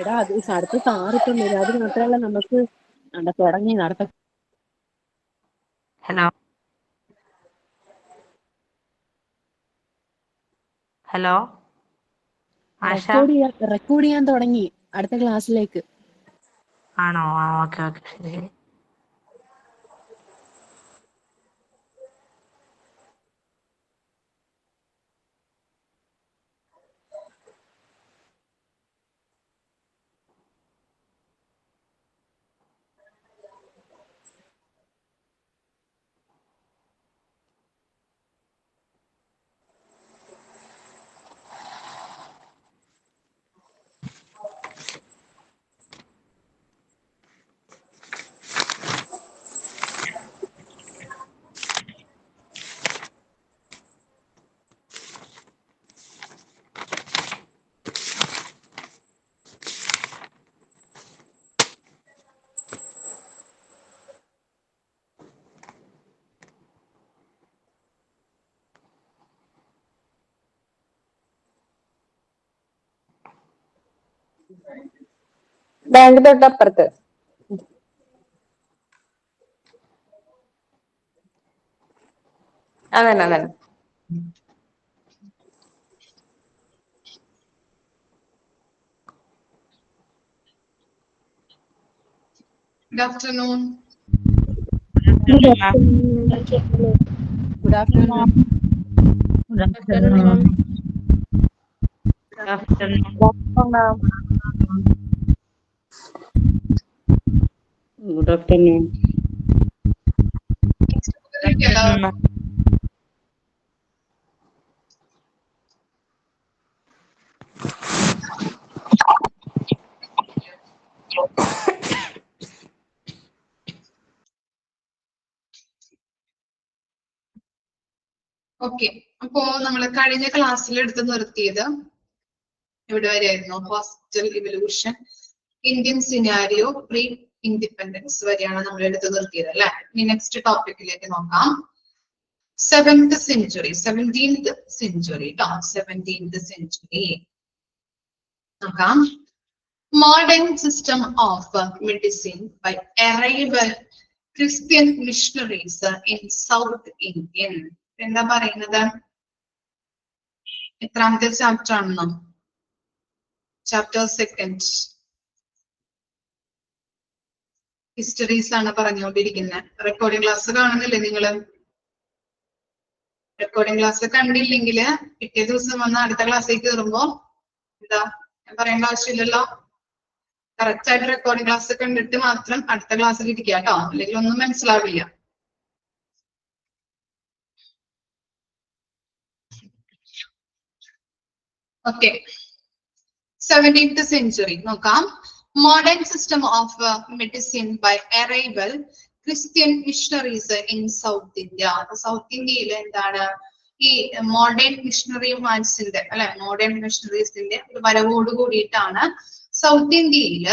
എടാ അത് അടുത്ത സാറിപ്പം വരും. അത് മാത്രമല്ല നമുക്ക് തുടങ്ങി നടത്ത. ഹലോ ഹലോ ആശ റെക്കോർഡ് ചെയ്യാൻ തുടങ്ങി അടുത്ത ക്ലാസ്സിലേക്ക്. ആണോ? ഓക്കെ ഓക്കെ ശരി. ബാങ്ക് തൊട്ടപ്പുറത്ത്. അതന്നെ അതന്നെ. Good afternoon. Good afternoon. Good afternoon. Okay. അപ്പോ നമ്മള് കഴിഞ്ഞ ക്ലാസ്സിൽ എടുത്ത് നിർത്തിയത് എവിടെ വരെയായിരുന്നു? Hostel evolution, Indian scenario, pre independence വരെയാണ് നമ്മൾ എടുത്ത് നിർത്തിയത് അല്ലെ. ഇനി നെക്സ്റ്റ് ടോപ്പിക്കിലേക്ക് നോക്കാം. 17th century ട്ടോ. 17th century നോക്കാം. Modern system of medicine by arrival Christian missionaries in South Indian. എന്താ പറയുന്നത്? എത്രാമത്തെ ചാപ്റ്റർ ആണെന്നോ? ചാപ്റ്റർ 2 ഹിസ്റ്ററീസ് ആണ് പറഞ്ഞുകൊണ്ടിരിക്കുന്നത്. റെക്കോർഡിംഗ് ക്ലാസ് കാണുന്നില്ലേ നിങ്ങള്? റെക്കോർഡിംഗ് ക്ലാസ് കണ്ടില്ലെങ്കിൽ പിറ്റേ ദിവസം വന്ന് അടുത്ത ക്ലാസ്സിലേക്ക് കയറുമ്പോ എന്താ ഞാൻ പറയേണ്ട ആവശ്യമില്ലല്ലോ. കറക്റ്റ് ആയിട്ട് റെക്കോർഡിംഗ് ക്ലാസ് കണ്ടിട്ട് മാത്രം അടുത്ത ക്ലാസ്സിൽ ഇരിക്കുക കേട്ടോ, അല്ലെങ്കിൽ ഒന്നും മനസ്സിലാവില്ല. ഓക്കെ. 17th century നോക്കാം. Modern system of medicine by arrival Christian missionaries in South India. South ഇന്ത്യയിൽ എന്താണ് ഈ മോഡേൺ മിഷണറിമാൻസിന്റെ അല്ലെ, മോഡേൺ മിഷണറീസിന്റെ ഒരു വരവോട് കൂടിയിട്ടാണ് സൗത്ത് ഇന്ത്യയിൽ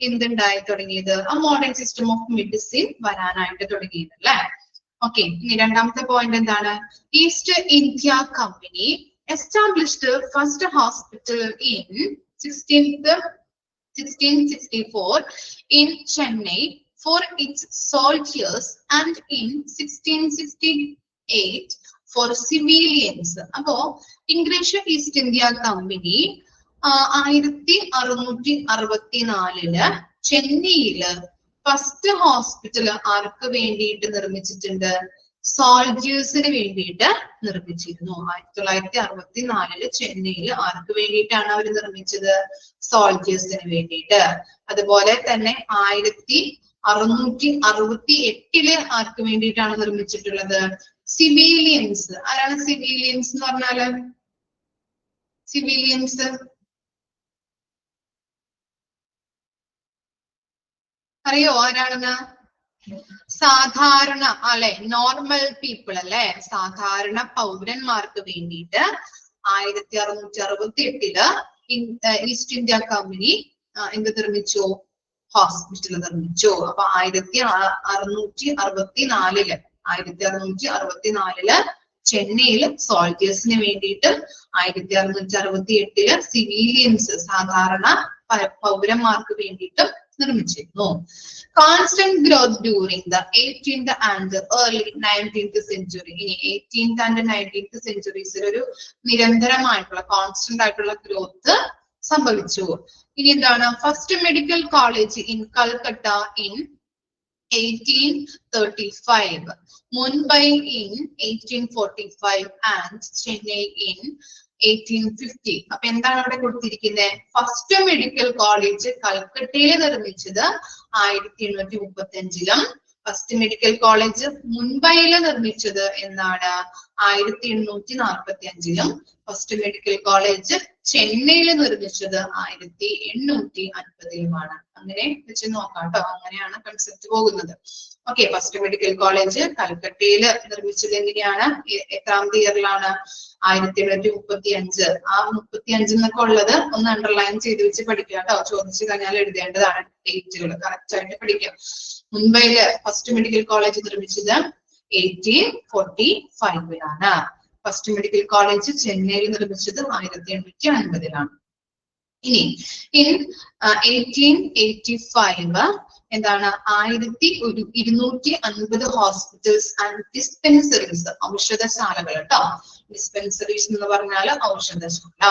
എന്തുണ്ടായി തുടങ്ങിയത്? ആ മോഡേൺ സിസ്റ്റം ഓഫ് മെഡിസിൻ വരാനായിട്ട് തുടങ്ങിയത് അല്ലെ. ഓക്കെ. ഇനി രണ്ടാമത്തെ പോയിന്റ് എന്താണ്? East India company established first hospital in 1664 in Chennai for its soldiers and in 1668 for civilians. അപ്പോ ഇംഗ്ലീഷ് ഈസ്റ്റ് ഇന്ത്യ കമ്പനി 1664 ചെന്നൈയില് ഫസ്റ്റ് ഹോസ്പിറ്റൽ ആർക്ക് വേണ്ടിയിട്ട് നിർമ്മിച്ചിട്ടുണ്ട്? സോൾജേഴ്സിന് വേണ്ടിയിട്ട് നിർമ്മിച്ചിരുന്നു. 1964 ചെന്നൈയിൽ ആർക്ക് വേണ്ടിയിട്ടാണ് അവർ നിർമ്മിച്ചത്? സോൾജേഴ്സിന് വേണ്ടിയിട്ട്. അതുപോലെ തന്നെ 1668 ആർക്ക് വേണ്ടിയിട്ടാണ് നിർമ്മിച്ചിട്ടുള്ളത്? സിവിലിയൻസ്. ആരാണ് സിവിലിയൻസ് എന്ന് പറഞ്ഞാല്? സിവിലിയൻസ് അറിയോ ആരാണെന്ന്? സാധാരണ അല്ലെ, നോർമൽ പീപ്പിൾ അല്ലെ, സാധാരണ പൗരന്മാർക്ക് വേണ്ടിയിട്ട് 1668 ഈസ്റ്റ് ഇന്ത്യ കമ്പനി എന്ത് നിർമ്മിച്ചു? ഹോസ്പിറ്റൽ നിർമ്മിച്ചു. അപ്പൊ 1664 ചെന്നൈയിൽ സോൾജേഴ്സിന് വേണ്ടിയിട്ട്, 1668 സിവിലിയൻസ് സാധാരണ പൗരന്മാർക്ക് വേണ്ടിയിട്ട് നിർമ്മിച്ചിരുന്നു. Constant growth during the 18th and early 19th century. ഇനി 18th ആൻഡ് 19th സെഞ്ചുറീസിൽ ഒരു നിരന്തരമായിട്ടുള്ള കോൺസ്റ്റന്റ് ആയിട്ടുള്ള ഗ്രോത്ത് സംഭവിച്ചു. ഇനി എന്താണ്? First medical college in Calcutta in 1835, Mumbai in 1845 and Chennai in 1850. അപ്പൊ എന്താണ് അവിടെ കൊടുത്തിരിക്കുന്നത്? ഫസ്റ്റ് മെഡിക്കൽ കോളേജ് കൽക്കട്ടയിൽ നിർമ്മിച്ചത് 1835 ഫസ്റ്റ് മെഡിക്കൽ കോളേജ് മുംബൈയിൽ നിർമ്മിച്ചത് എന്നാണ് 1845 ഫസ്റ്റ് മെഡിക്കൽ കോളേജ് ചെന്നൈയിൽ നിർമ്മിച്ചത് 1850 അങ്ങനെ വെച്ച് നോക്കാം കേട്ടോ. അങ്ങനെയാണ് കൺസെപ്റ്റ് പോകുന്നത്. ഓക്കെ, ഫസ്റ്റ് മെഡിക്കൽ കോളേജ് കൽക്കട്ടയിൽ നിർമ്മിച്ചത് എങ്ങനെയാണ്? എത്രാമത്തെ ഇയറിലാണ്? 1835. ആ 35 എന്നൊക്കെ ഉള്ളത് ഒന്ന് അണ്ടർലൈൻ ചെയ്ത് വെച്ച് പഠിക്കുക കേട്ടോ. ചോദിച്ചു കഴിഞ്ഞാൽ എഴുതേണ്ടതാണ് ഡേറ്റുകൾ കറക്റ്റ് ആയിട്ട് പഠിക്കാം. മുംബൈയില് ഫസ്റ്റ് മെഡിക്കൽ കോളേജ് നിർമ്മിച്ചത് 1845 ഫസ്റ്റ് മെഡിക്കൽ കോളേജ് ചെന്നൈയിൽ നിർമ്മിച്ചത് 1850 ഇനി ഇൻ 1885 എന്താണ്? 1250 ഹോസ്പിറ്റൽസ് ആൻഡ് ഡിസ്പെൻസറീസ്, ഔഷധശാലകൾ കേട്ടോ. ഡിസ്പെൻസറീസ് എന്ന് പറഞ്ഞാൽ ഔഷധശാല.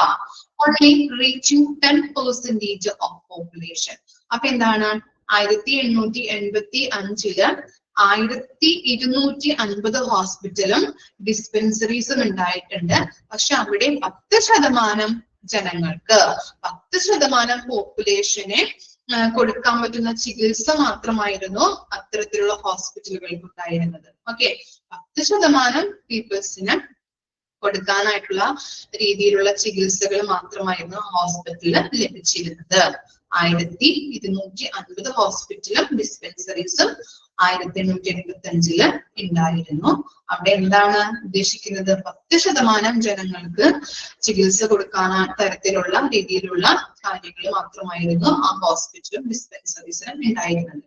Only reaching 10% of population. അപ്പൊ എന്താണ്? 1885 1250 ഹോസ്പിറ്റലും ഡിസ്പെൻസറീസും ഉണ്ടായിട്ടുണ്ട്. പക്ഷെ അവിടെ 10% ജനങ്ങൾക്ക് 10% പോപ്പുലേഷനെ കൊടുക്കാൻ പറ്റുന്ന ചികിത്സ മാത്രമായിരുന്നു അത്തരത്തിലുള്ള ഹോസ്പിറ്റലുകൾക്ക് ഉണ്ടായിരുന്നത്. ഓക്കെ, 10% പീപ്പിൾസിന് കൊടുക്കാനായിട്ടുള്ള രീതിയിലുള്ള ചികിത്സകൾ മാത്രമായിരുന്നു ഹോസ്പിറ്റലിൽ ലഭിച്ചിരുന്നത്. 1250 ഹോസ്പിറ്റലും ഡിസ്പെൻസറീസും 1885 ഉണ്ടായിരുന്നു. അവിടെ എന്താണ് ഉദ്ദേശിക്കുന്നത്? 10% ജനങ്ങൾക്ക് ചികിത്സ കൊടുക്കാൻ തരത്തിലുള്ള രീതിയിലുള്ള കാര്യങ്ങൾ മാത്രമായിരുന്നു ആ ഹോസ്പിറ്റലും ഡിസ്പെൻസറീസിലും ഉണ്ടായിരുന്നത്.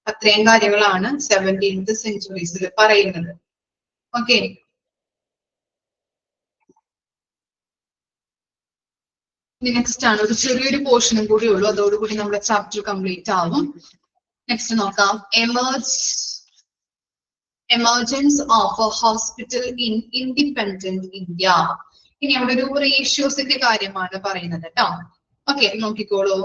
അത്രയും കാര്യങ്ങളാണ് 17th സെഞ്ചുറീസിൽ പറയുന്നത്. ഓക്കെ, നെക്സ്റ്റ് ആണ് ഒരു ചെറിയൊരു പോർഷനും കൂടി ഉള്ളൂ. അതോടുകൂടി നമ്മുടെ ചാപ്റ്റർ കംപ്ലീറ്റ് ആവും. നെക്സ്റ്റ് നോക്കാം. Emergence of A hospital in independent India. ഇനി അവിടെ ഒരു റേഷ്യോസിന്റെ കാര്യമാണ് പറയുന്നത് കേട്ടോ. ഓക്കെ, നോക്കിക്കോളൂ.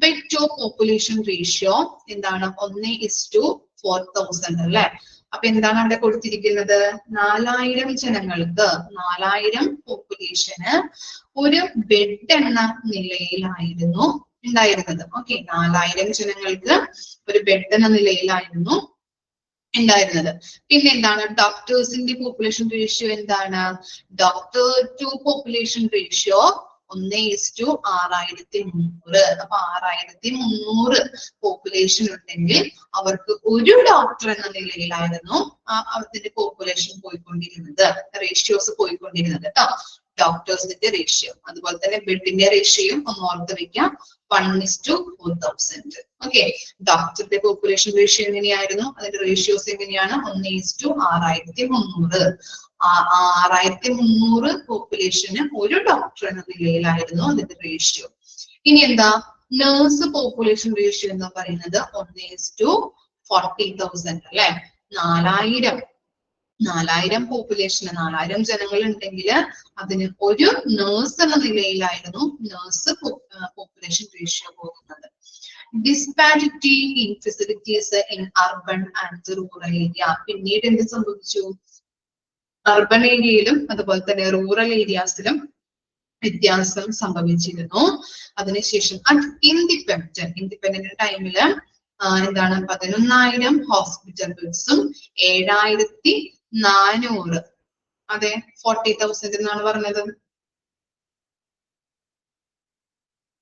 ബെഡ് ടു പോപ്പുലേഷൻ റേഷ്യോ എന്താണ്? 1:4000 അല്ലെ. അപ്പൊ എന്താണ് അവിടെ കൊടുത്തിരിക്കുന്നത്? 4000 ജനങ്ങൾക്ക് 4000 പോപ്പുലേഷന് ഒരു ബെഡ് എന്ന നിലയിലായിരുന്നു ഉണ്ടായിരുന്നത്. ഓക്കെ, 4000 ജനങ്ങൾക്ക് ഒരു ബെഡ് എന്ന നിലയിലായിരുന്നു ഉണ്ടായിരുന്നത്. പിന്നെ എന്താണ്? ഡോക്ടേഴ്സിന്റെ പോപ്പുലേഷൻ റേഷ്യോ എന്താണ്? Doctor to population ratio 1:6300. അപ്പൊ 6300 പോപ്പുലേഷൻ ഉണ്ടെങ്കിൽ അവർക്ക് ഒരു ഡോക്ടർ എന്ന നിലയിലായിരുന്നു അതിന്റെ പോപ്പുലേഷൻ പോയിക്കൊണ്ടിരുന്നത്, റേഷ്യോസ് പോയിക്കൊണ്ടിരുന്നത് കേട്ടോ. ഡോക്ടേഴ്സിന്റെ റേഷ്യോ, അതുപോലെ തന്നെ ബെഡിന്റെ റേഷ്യോയും ഒന്ന് ഓർത്ത് വെക്കാം. 1:4000. ഓക്കെ, ഡോക്ടറുടെ പോപ്പുലേഷൻ റേഷ്യോ എങ്ങനെയായിരുന്നു? അതിന്റെ റേഷ്യോസ് എങ്ങനെയാണ്? 1:6300. 6300 പോപ്പുലേഷന് ഒരു ഡോക്ടർ എന്ന നിലയിലായിരുന്നു അതിന്റെ റേഷ്യോ. ഇനി എന്താ? നേഴ്സ് പോപ്പുലേഷൻ റേഷ്യോ എന്ന് പറയുന്നത് 1:40,000 അല്ലെ. 4000 പോപ്പുലേഷന് 4000 ജനങ്ങൾ ഉണ്ടെങ്കിൽ അതിന് ഒരു നേഴ്സ് എന്ന നിലയിലായിരുന്നു നേഴ്സ് പോപ്പുലേഷൻ റേഷ്യോ പോകുന്നത്. Disparity in facilities in urban and rural area. പിന്നീട് എന്ത് സംഭവിച്ചു? അർബൻ ഏരിയയിലും അതുപോലെ തന്നെ റൂറൽ ഏരിയാസിലും വ്യത്യാസം സംഭവിച്ചിരുന്നു. അതിനുശേഷം ഇൻഡിപെൻഡന്റ് ടൈമില് എന്താണ്? 11,000 ഹോസ്പിറ്റൽ ബെഡ്സും 7400. അതെ, 40,000 എന്നാണ് പറഞ്ഞത്.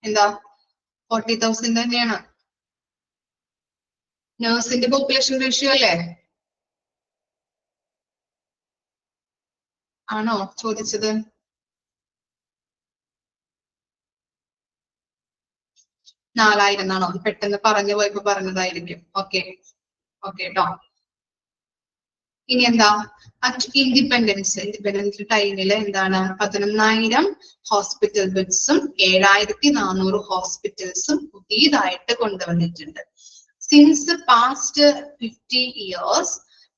എന്താ? 40,000 തന്നെയാണ് നേഴ്സിന്റെ പോപ്പുലേഷൻ റേഷ്യോ അല്ലേ? ആണോ ചോദിച്ചത്? എന്നാണോ? പെട്ടെന്ന് പറഞ്ഞു പോയപ്പോ പറഞ്ഞതായിരിക്കും. ഓക്കെ ഓക്കെ കേട്ടോ. ഇനി എന്താ അറ്റ് ഇൻഡിപെൻഡൻസ് ടൈമില് എന്താണ് 11,000 ഹോസ്പിറ്റൽ ബെഡ്സും 7,400 ഹോസ്പിറ്റൽസും പുതിയതായിട്ട് കൊണ്ടുവന്നിട്ടുണ്ട്. Since past 50 years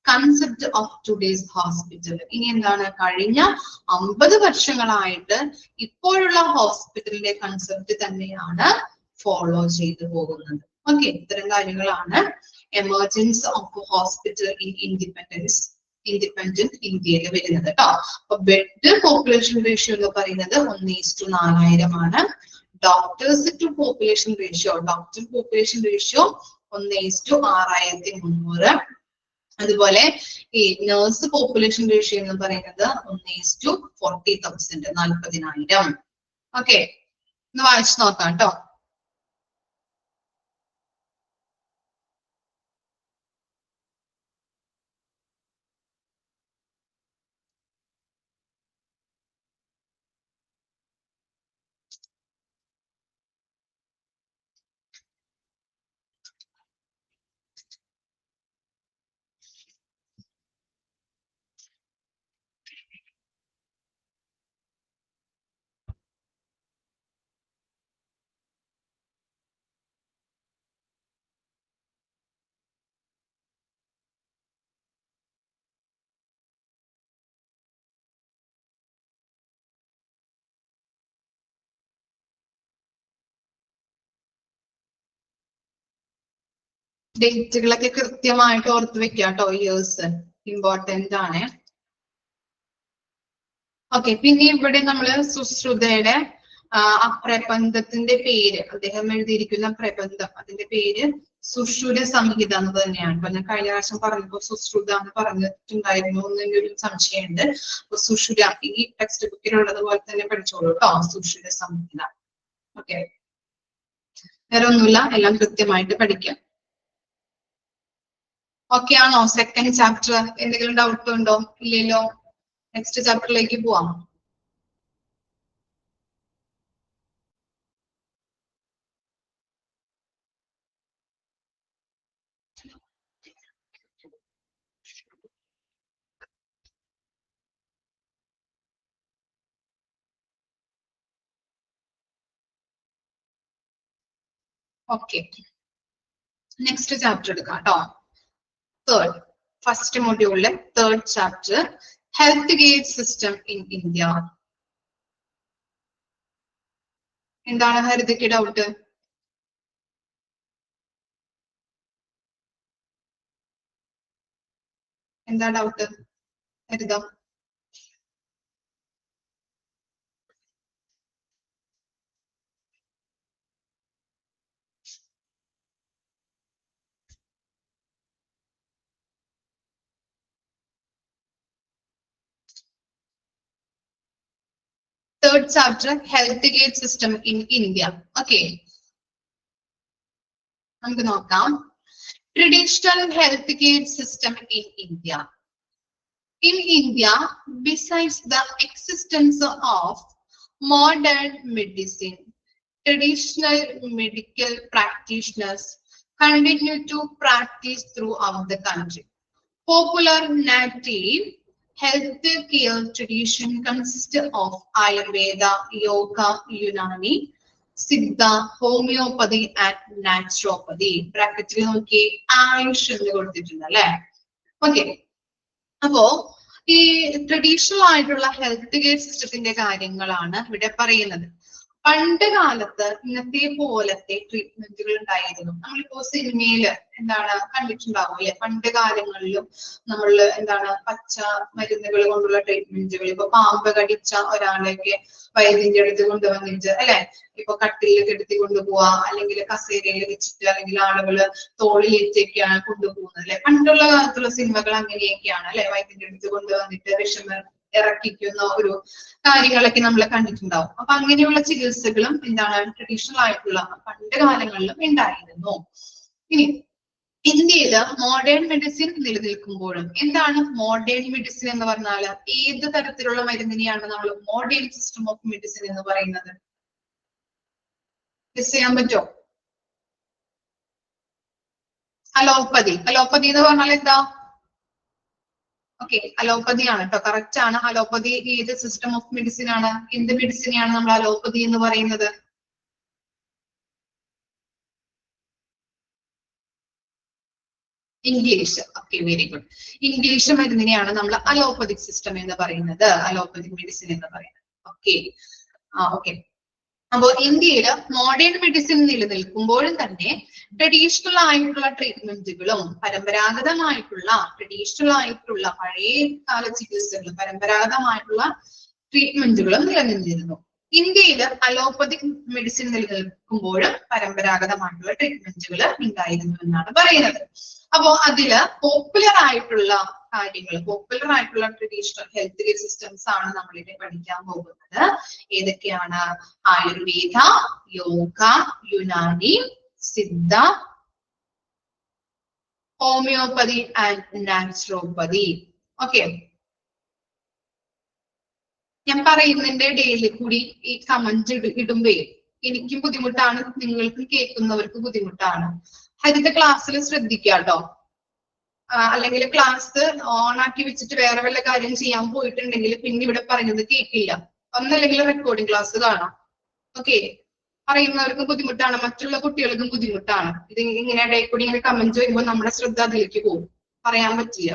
concept of today's hospital. ഇനി എന്താണ് കഴിഞ്ഞ 50 വർഷങ്ങളായിട്ട് ഇപ്പോഴുള്ള ഹോസ്പിറ്റലിന്റെ കൺസെപ്റ്റ് തന്നെയാണ് ഫോളോ ചെയ്തു പോകുന്നത്. ഓക്കെ, ഇത്തരം കാര്യങ്ങളാണ് emergence of hospital in independent ഇന്ത്യയിൽ വരുന്നത് കേട്ടോ. അപ്പൊ ബെഡ് പോപ്പുലേഷൻ റേഷ്യോ എന്ന് പറയുന്നത് 1:4000 ആണ്. Doctors to population ratio 1:6300. അതുപോലെ ഈ നഴ്സ് പോപ്പുലേഷൻ റേഷ്യോ എന്ന് പറയുന്നത് 1:40,000 40,000. ഓക്കെ, ഒന്ന് വായിച്ചു നോക്കാം കേട്ടോ. ഡേറ്റുകളൊക്കെ കൃത്യമായിട്ട് ഓർത്ത് വെക്കുക കേട്ടോ. ഇയേഴ്സ് ഇമ്പോർട്ടന്റ് ആണ്. ഓക്കെ, പിന്നെ ഇവിടെ നമ്മള് സുശ്രുതയുടെ ആ പ്രബന്ധത്തിന്റെ പേര്, അദ്ദേഹം എഴുതിയിരിക്കുന്ന പ്രബന്ധം, അതിന്റെ പേര് സുശ്രുത സംഹിത എന്ന് തന്നെയാണ്. അപ്പൊ ഞാൻ കഴിഞ്ഞ പ്രാവശ്യം പറഞ്ഞപ്പോ സുശ്രുത എന്ന് പറഞ്ഞിട്ടുണ്ടായിരുന്നു എന്നൊരു സംശയമുണ്ട്. അപ്പൊ സുശ്രുത ഈ ടെക്സ്റ്റ് ബുക്കിലുള്ളത് പോലെ തന്നെ പഠിച്ചോളൂ കേട്ടോ, സുശ്രുത സംഹിത. ഓക്കെ, വേറെ ഒന്നുമില്ല, എല്ലാം കൃത്യമായിട്ട് പഠിക്കാം. ഓക്കെ ആണോ? സെക്കൻഡ് ചാപ്റ്റർ എന്തെങ്കിലും ഡൗട്ട് ഉണ്ടോ? ഇല്ലല്ലോ. നെക്സ്റ്റ് ചാപ്റ്ററിലേക്ക് പോവാം. ഓക്കെ, നെക്സ്റ്റ് ചാപ്റ്റർ എടുക്കാം കേട്ടോ. തേർഡ്, ഫസ്റ്റ് മൊഡ്യൂളിലെ third chapter, health gate system in India. എന്താണ് ഹരിതയ്ക്ക് ഡൗട്ട്? എന്താ doubt Haritha? Third chapter, health gate system in India. Okay, നമുക്ക് നോക്കാം. Traditional health gate system in India. In India, besides the existence of modern medicine, traditional medical practitioners continue to practice throughout the country. Popular native health care tradition consists of Ayurveda, Yoga, Unani, Siddha, Homeopathy and Naturopathy. Bracketൽ നോക്കി ആയുഷ് എന്ന് കൊടുത്തിട്ടുണ്ട് അല്ലെ. Okay, അപ്പോ ഈ traditional ആയിട്ടുള്ള health care സിസ്റ്റത്തിന്റെ കാര്യങ്ങളാണ് ഇവിടെ പറയുന്നത്. പണ്ട് കാലത്ത് ഇന്നത്തെ പോലത്തെ ട്രീറ്റ്മെന്റുകൾ ഉണ്ടായിരുന്നു. നമ്മളിപ്പോ സിനിമയില് എന്താണ് കണ്ടിട്ടുണ്ടാവും അല്ലെ, പണ്ട് കാലങ്ങളിലും നമ്മൾ എന്താണ് പച്ച മരുന്നുകൾ കൊണ്ടുള്ള ട്രീറ്റ്മെന്റുകൾ, ഇപ്പൊ പാമ്പ് കടിച്ച ഒരാളെയൊക്കെ വൈദ്യന്റെ അടുത്ത് കൊണ്ടുവന്നിട്ട് അല്ലെ, ഇപ്പൊ കട്ടിലിൽ കെടുത്തി കൊണ്ടുപോവാ, അല്ലെങ്കിൽ കസേരയിൽ വെച്ചിട്ട്, അല്ലെങ്കിൽ ആളുകള് തോളിലേറ്റൊക്കെയാണ് കൊണ്ടുപോകുന്നത് അല്ലെ. പണ്ടുള്ള കാലത്തുള്ള സിനിമകൾ അങ്ങനെയൊക്കെയാണ് അല്ലെ, വൈദ്യന്റെ അടുത്ത് കൊണ്ടുവന്നിട്ട് വിഷമം ഇറക്കിക്കുന്ന ഒരു കാര്യങ്ങളൊക്കെ നമ്മൾ കണ്ടിട്ടുണ്ടാവും. അപ്പൊ അങ്ങനെയുള്ള ചികിത്സകളും എന്താണ് ട്രഡീഷണൽ ആയിട്ടുള്ള പണ്ട് കാലങ്ങളിലും ഉണ്ടായിരുന്നു. ഇനി ഇന്ത്യയില് മോഡേൺ മെഡിസിൻ നിലനിൽക്കുമ്പോഴും, എന്താണ് മോഡേൺ മെഡിസിൻ എന്ന് പറഞ്ഞാൽ ഏത് തരത്തിലുള്ള മരുന്നിനെയാണ് നമ്മൾ മോഡേൺ സിസ്റ്റം ഓഫ് മെഡിസിൻ എന്ന് പറയുന്നത്? ഗസ് ചെയ്യാൻ പറ്റോ? അലോപ്പതി. അലോപ്പതി എന്ന് പറഞ്ഞാൽ എന്താ? ഓക്കെ, അലോപ്പതി ആണ് കേട്ടോ, കറക്റ്റ് ആണ്. അലോപ്പതി ഏത് സിസ്റ്റം ഓഫ് മെഡിസിൻ ആണ്? എന്ത് മെഡിസിനെയാണ് നമ്മൾ അലോപ്പതി എന്ന് പറയുന്നത്? English. Okay, very good. English മരുന്നിനെയാണ് നമ്മൾ അലോപ്പതിക് സിസ്റ്റം എന്ന് പറയുന്നത്, അലോപ്പതിക് മെഡിസിൻ എന്ന് പറയുന്നത്. Okay, okay. അപ്പോൾ ഇന്ത്യയില് മോഡേൺ മെഡിസിൻ നിലനിൽക്കുമ്പോഴും തന്നെ ട്രഡീഷണൽ ആയിട്ടുള്ള ട്രീറ്റ്മെന്റുകളും പരമ്പരാഗതമായിട്ടുള്ള പഴയ കാല ചികിത്സകളും പരമ്പരാഗതമായിട്ടുള്ള ട്രീറ്റ്മെന്റുകളും നിലനിന്നിരുന്നു. ഇന്ത്യയിൽ അലോപ്പതിക് മെഡിസിൻ നിലനിൽക്കുമ്പോഴും പരമ്പരാഗതമായിട്ടുള്ള ട്രീറ്റ്മെന്റുകൾ ഉണ്ടായിരുന്നു എന്നാണ് പറയുന്നത്. അപ്പോ അതില് പോപ്പുലർ ആയിട്ടുള്ള കാര്യങ്ങൾ, പോപ്പുലർ ആയിട്ടുള്ള ട്രഡീഷണൽ ഹെൽത്ത് കെയർ സിസ്റ്റംസ് ആണ് നമ്മളിവിടെ പഠിക്കാൻ പോകുന്നത്. ഏതൊക്കെയാണ്? Ayurveda, yoga, Unani, Siddha, homeopathy and naturopathy. Okay, ഞാൻ പറയുന്നതിന്റെ ഇടയിൽ കൂടി ഈ കമന്റ് ഇടുമ്പേ എനിക്കും ബുദ്ധിമുട്ടാണ്, നിങ്ങൾക്കും കേൾക്കുന്നവർക്ക് ബുദ്ധിമുട്ടാണ്. ഹരിത ക്ലാസ്സിൽ ശ്രദ്ധിക്കാട്ടോ. അല്ലെങ്കിൽ ക്ലാസ് ഓൺ ആക്കി വെച്ചിട്ട് വേറെ വല്ല കാര്യം ചെയ്യാൻ പോയിട്ടുണ്ടെങ്കിൽ പിന്നെ ഇവിടെ പറയുന്നത് കേൾക്കില്ല. ഒന്നല്ലെങ്കിൽ റെക്കോർഡിംഗ് ക്ലാസ് കാണാം. ഓക്കെ, പറയുന്നവർക്കും ബുദ്ധിമുട്ടാണ്, മറ്റുള്ള കുട്ടികൾക്കും ബുദ്ധിമുട്ടാണ്. ഇത് ഇങ്ങനെ ഇടയിൽ കൂടി ഇങ്ങനെ കമന്റ് വരുമ്പോൾ നമ്മുടെ ശ്രദ്ധ അതിലേക്ക് പോകും, പറയാൻ പറ്റില്ല.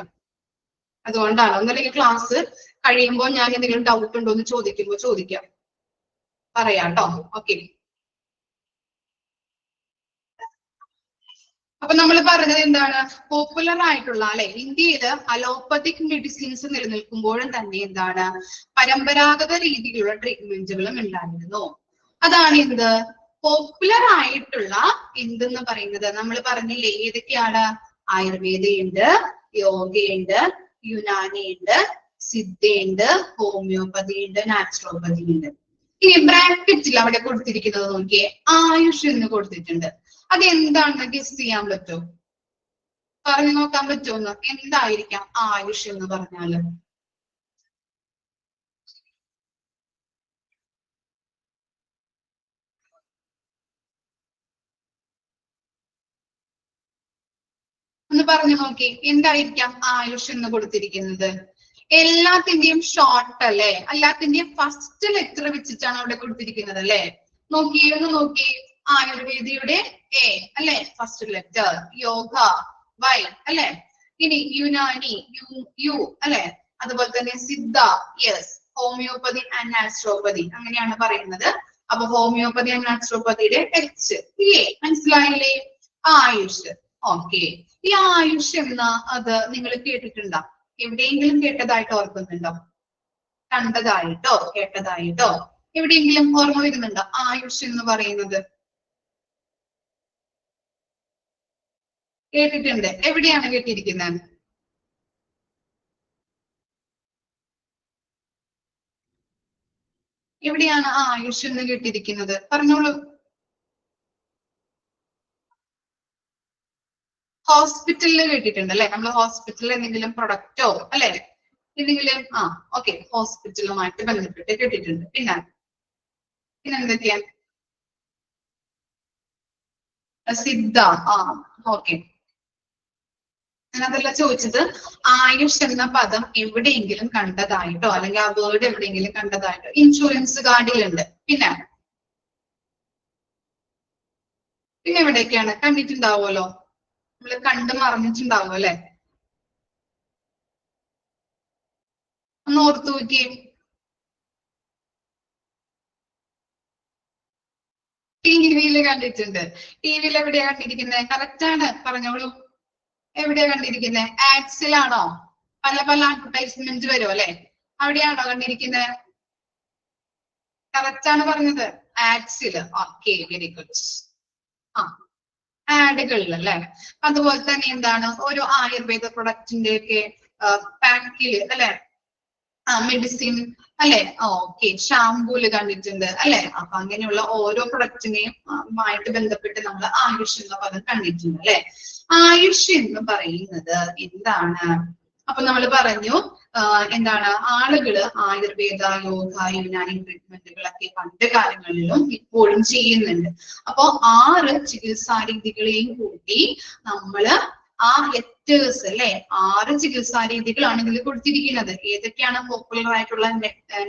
അതുകൊണ്ടാണ്. ഒന്നല്ലെങ്കിൽ ക്ലാസ് കഴിയുമ്പോൾ ഞാൻ എന്തെങ്കിലും ഡൗട്ട് ഉണ്ടോ എന്ന് ചോദിക്കുമ്പോൾ ചോദിക്കാം, പറയാട്ടോ. ഓക്കെ, അപ്പൊ നമ്മൾ പറഞ്ഞത് എന്താണ്? പോപ്പുലർ ആയിട്ടുള്ള അല്ലെ, ഇന്ത്യയില് അലോപ്പതിക് മെഡിസിൻസ് നിലനിൽക്കുമ്പോഴും തന്നെ എന്താണ്? പരമ്പരാഗത രീതിയിലുള്ള ട്രീറ്റ്മെന്റുകളും ഉണ്ടായിരുന്നു. അതാണ് എന്ത്? പോപ്പുലർ ആയിട്ടുള്ള എന്തെന്ന് പറയുന്നത്. നമ്മൾ പറഞ്ഞില്ലേ ഏതൊക്കെയാണ്? ആയുർവേദയുണ്ട്, യോഗയുണ്ട്, യുനാനി ഉണ്ട്, സിദ്ധയുണ്ട്, ഹോമിയോപ്പതി ഉണ്ട്, നാച്ചുറോപ്പതി ഉണ്ട്. ഇനി ബ്രാക്കറ്റിൽ അവിടെ കൊടുത്തിരിക്കുന്നത് നോക്കിയേ, ആയുഷ് എന്ന് കൊടുത്തിട്ടുണ്ട്. അതെന്താണെന്ന് ഗസ് ചെയ്യാൻ പറ്റുമോ? പറഞ്ഞു നോക്കാൻ പറ്റുമോ? എന്തായിരിക്കാം ആയുഷ് എന്ന് പറഞ്ഞാല്? ഒന്ന് പറഞ്ഞു നോക്കി, എന്തായിരിക്കാം ആയുഷ് എന്ന് കൊടുത്തിരിക്കുന്നത്? എല്ലാത്തിന്റെയും ഷോർട്ട് അല്ലെ, എല്ലാത്തിന്റെയും ഫസ്റ്റ് ലെറ്റർ വെച്ചിട്ടാണ് അവിടെ കൊടുത്തിരിക്കുന്നത് അല്ലെ. നോക്കിയേ, ഒന്ന് നോക്കിയേ. ആയുർവേദയുടെ എ അല്ലെ, ഫസ്റ്റ് ലെറ്റർ. യോഗ വൈ അല്ലെ. ഇനി യുനാനി യു അല്ലെ. അതുപോലെ തന്നെ Siddha yes. Homeopathy and naturopathy അങ്ങനെയാണ് പറയുന്നത്. അപ്പൊ ഹോമിയോപ്പതി ആൻഡ് നാച്ചുറോപ്പതിയുടെ എച്ച് ഇല്ലേ, മനസ്സിലായില്ലേ? ആയുഷ്. ഓക്കെ, ഈ ആയുഷ് എന്ന അത് നിങ്ങൾ കേട്ടിട്ടുണ്ടോ? എവിടെയെങ്കിലും കേട്ടതായിട്ട് ഓർക്കുന്നുണ്ടോ? കണ്ടതായിട്ടോ കേട്ടതായിട്ടോ എവിടെയെങ്കിലും ഓർമ്മ വരുന്നുണ്ടോ ആയുഷ് എന്ന് പറയുന്നത്? കേട്ടിട്ടുണ്ട്. എവിടെയാണ് കേട്ടിരിക്കുന്നത്? എവിടെയാണ് ആയുഷ് എന്ന് കേട്ടിരിക്കുന്നത്? പറഞ്ഞോളൂ. ഹോസ്പിറ്റലിൽ കേട്ടിട്ടുണ്ട് അല്ലെ. നമ്മൾ ഹോസ്പിറ്റലിൽ എന്തെങ്കിലും പ്രൊഡക്റ്റോ അല്ലെ എന്തെങ്കിലും ഓക്കെ ഹോസ്പിറ്റലുമായിട്ട് ബന്ധപ്പെട്ട് കേട്ടിട്ടുണ്ട്. പിന്നെന്തൊക്കെയാ? സിദ്ധ ഓക്കെ. ഞാനതല്ല ചോദിച്ചത്, ആയുഷ് എന്ന പദം എവിടെയെങ്കിലും കണ്ടതായിട്ടോ അല്ലെങ്കിൽ ആ വേർഡ് എവിടെയെങ്കിലും കണ്ടതായിട്ടോ? ഇൻഷുറൻസ് കാർഡിലുണ്ട്. പിന്നെ എവിടെയൊക്കെയാണ് കണ്ടിട്ടുണ്ടാവുമല്ലോ? നമ്മള് കണ്ട് മറന്നിട്ടുണ്ടാവും അല്ലെ. ഒന്ന് ഓർത്തു നോക്കിയേ. ടിവിയിൽ കണ്ടിട്ടുണ്ട്. ടിവിയിൽ എവിടെയാ കണ്ടിരിക്കുന്നത്? കറക്റ്റ് ആണ്, പറഞ്ഞോളൂ. എവിടെയാ കണ്ടിരിക്കുന്നത്? ആഡ്സിലാണോ? പല പല അഡ്വർടൈസ്മെന്റ് വരും അല്ലെ, അവിടെയാണോ കണ്ടിരിക്കുന്നത്? കറക്റ്റ് ആണ് പറഞ്ഞത്, ആഡ്സില്. Okay, very good. ആഡുകളിൽ അല്ലെ. അതുപോലെ തന്നെ എന്താണ് ഓരോ ആയുർവേദ പ്രൊഡക്റ്റിന്റെ ഒക്കെ പാക്കില് അല്ലെ, മെഡിസിൻ അല്ലെ. ഓക്കെ, ഷാംപൂല് കണ്ടിട്ടുണ്ട് അല്ലെ. അപ്പൊ അങ്ങനെയുള്ള ഓരോ പ്രൊഡക്റ്റിനെയും ആയിട്ട് ബന്ധപ്പെട്ട് നമ്മൾ ആയുഷ് എന്ന പദം കണ്ടിട്ടുണ്ട് അല്ലെ. ആയുഷ് എന്ന് പറയുന്നത് എന്താണ്? അപ്പൊ നമ്മൾ പറഞ്ഞു എന്താണ്, ആളുകള് ആയുർവേദ, യോഗ, യുനാനി ട്രീറ്റ്മെന്റുകളൊക്കെ പണ്ട് കാലങ്ങളിലും ഇപ്പോഴും ചെയ്യുന്നുണ്ട്. അപ്പോ 6 ചികിത്സാ രീതികളെയും കൂട്ടി നമ്മള് ആ ലെറ്റേഴ്സ് അല്ലെ 6 ചികിത്സാ രീതികളാണ് ഇതിൽ കൊടുത്തിരിക്കുന്നത്. ഏതൊക്കെയാണ് പോപ്പുലർ ആയിട്ടുള്ള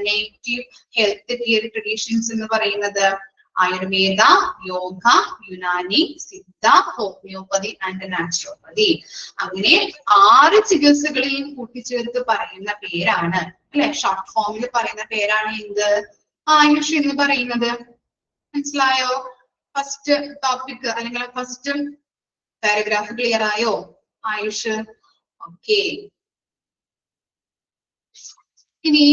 നേറ്റീവ് ഹെൽത്ത് കെയർ ട്രഡീഷൻസ് എന്ന് പറയുന്നത്? Ayurveda, yoga, Unani, Siddha, homeopathy and naturopathy. അങ്ങനെ 6 ചികിത്സകളെയും കൂട്ടിച്ചേർത്ത് പറയുന്ന പേരാണ് അല്ലെ, ഷോർട്ട് ഫോമിൽ പറയുന്ന പേരാണ് എന്ത്? ആയുഷ് എന്ന് പറയുന്നത്. മനസ്സിലായോ? ഫസ്റ്റ് ടോപ്പിക് അല്ലെങ്കിൽ ഫസ്റ്റ് പാരഗ്രാഫ് ക്ലിയർ ആയോ? ആയുഷ്. ഓക്കെ. ഇനി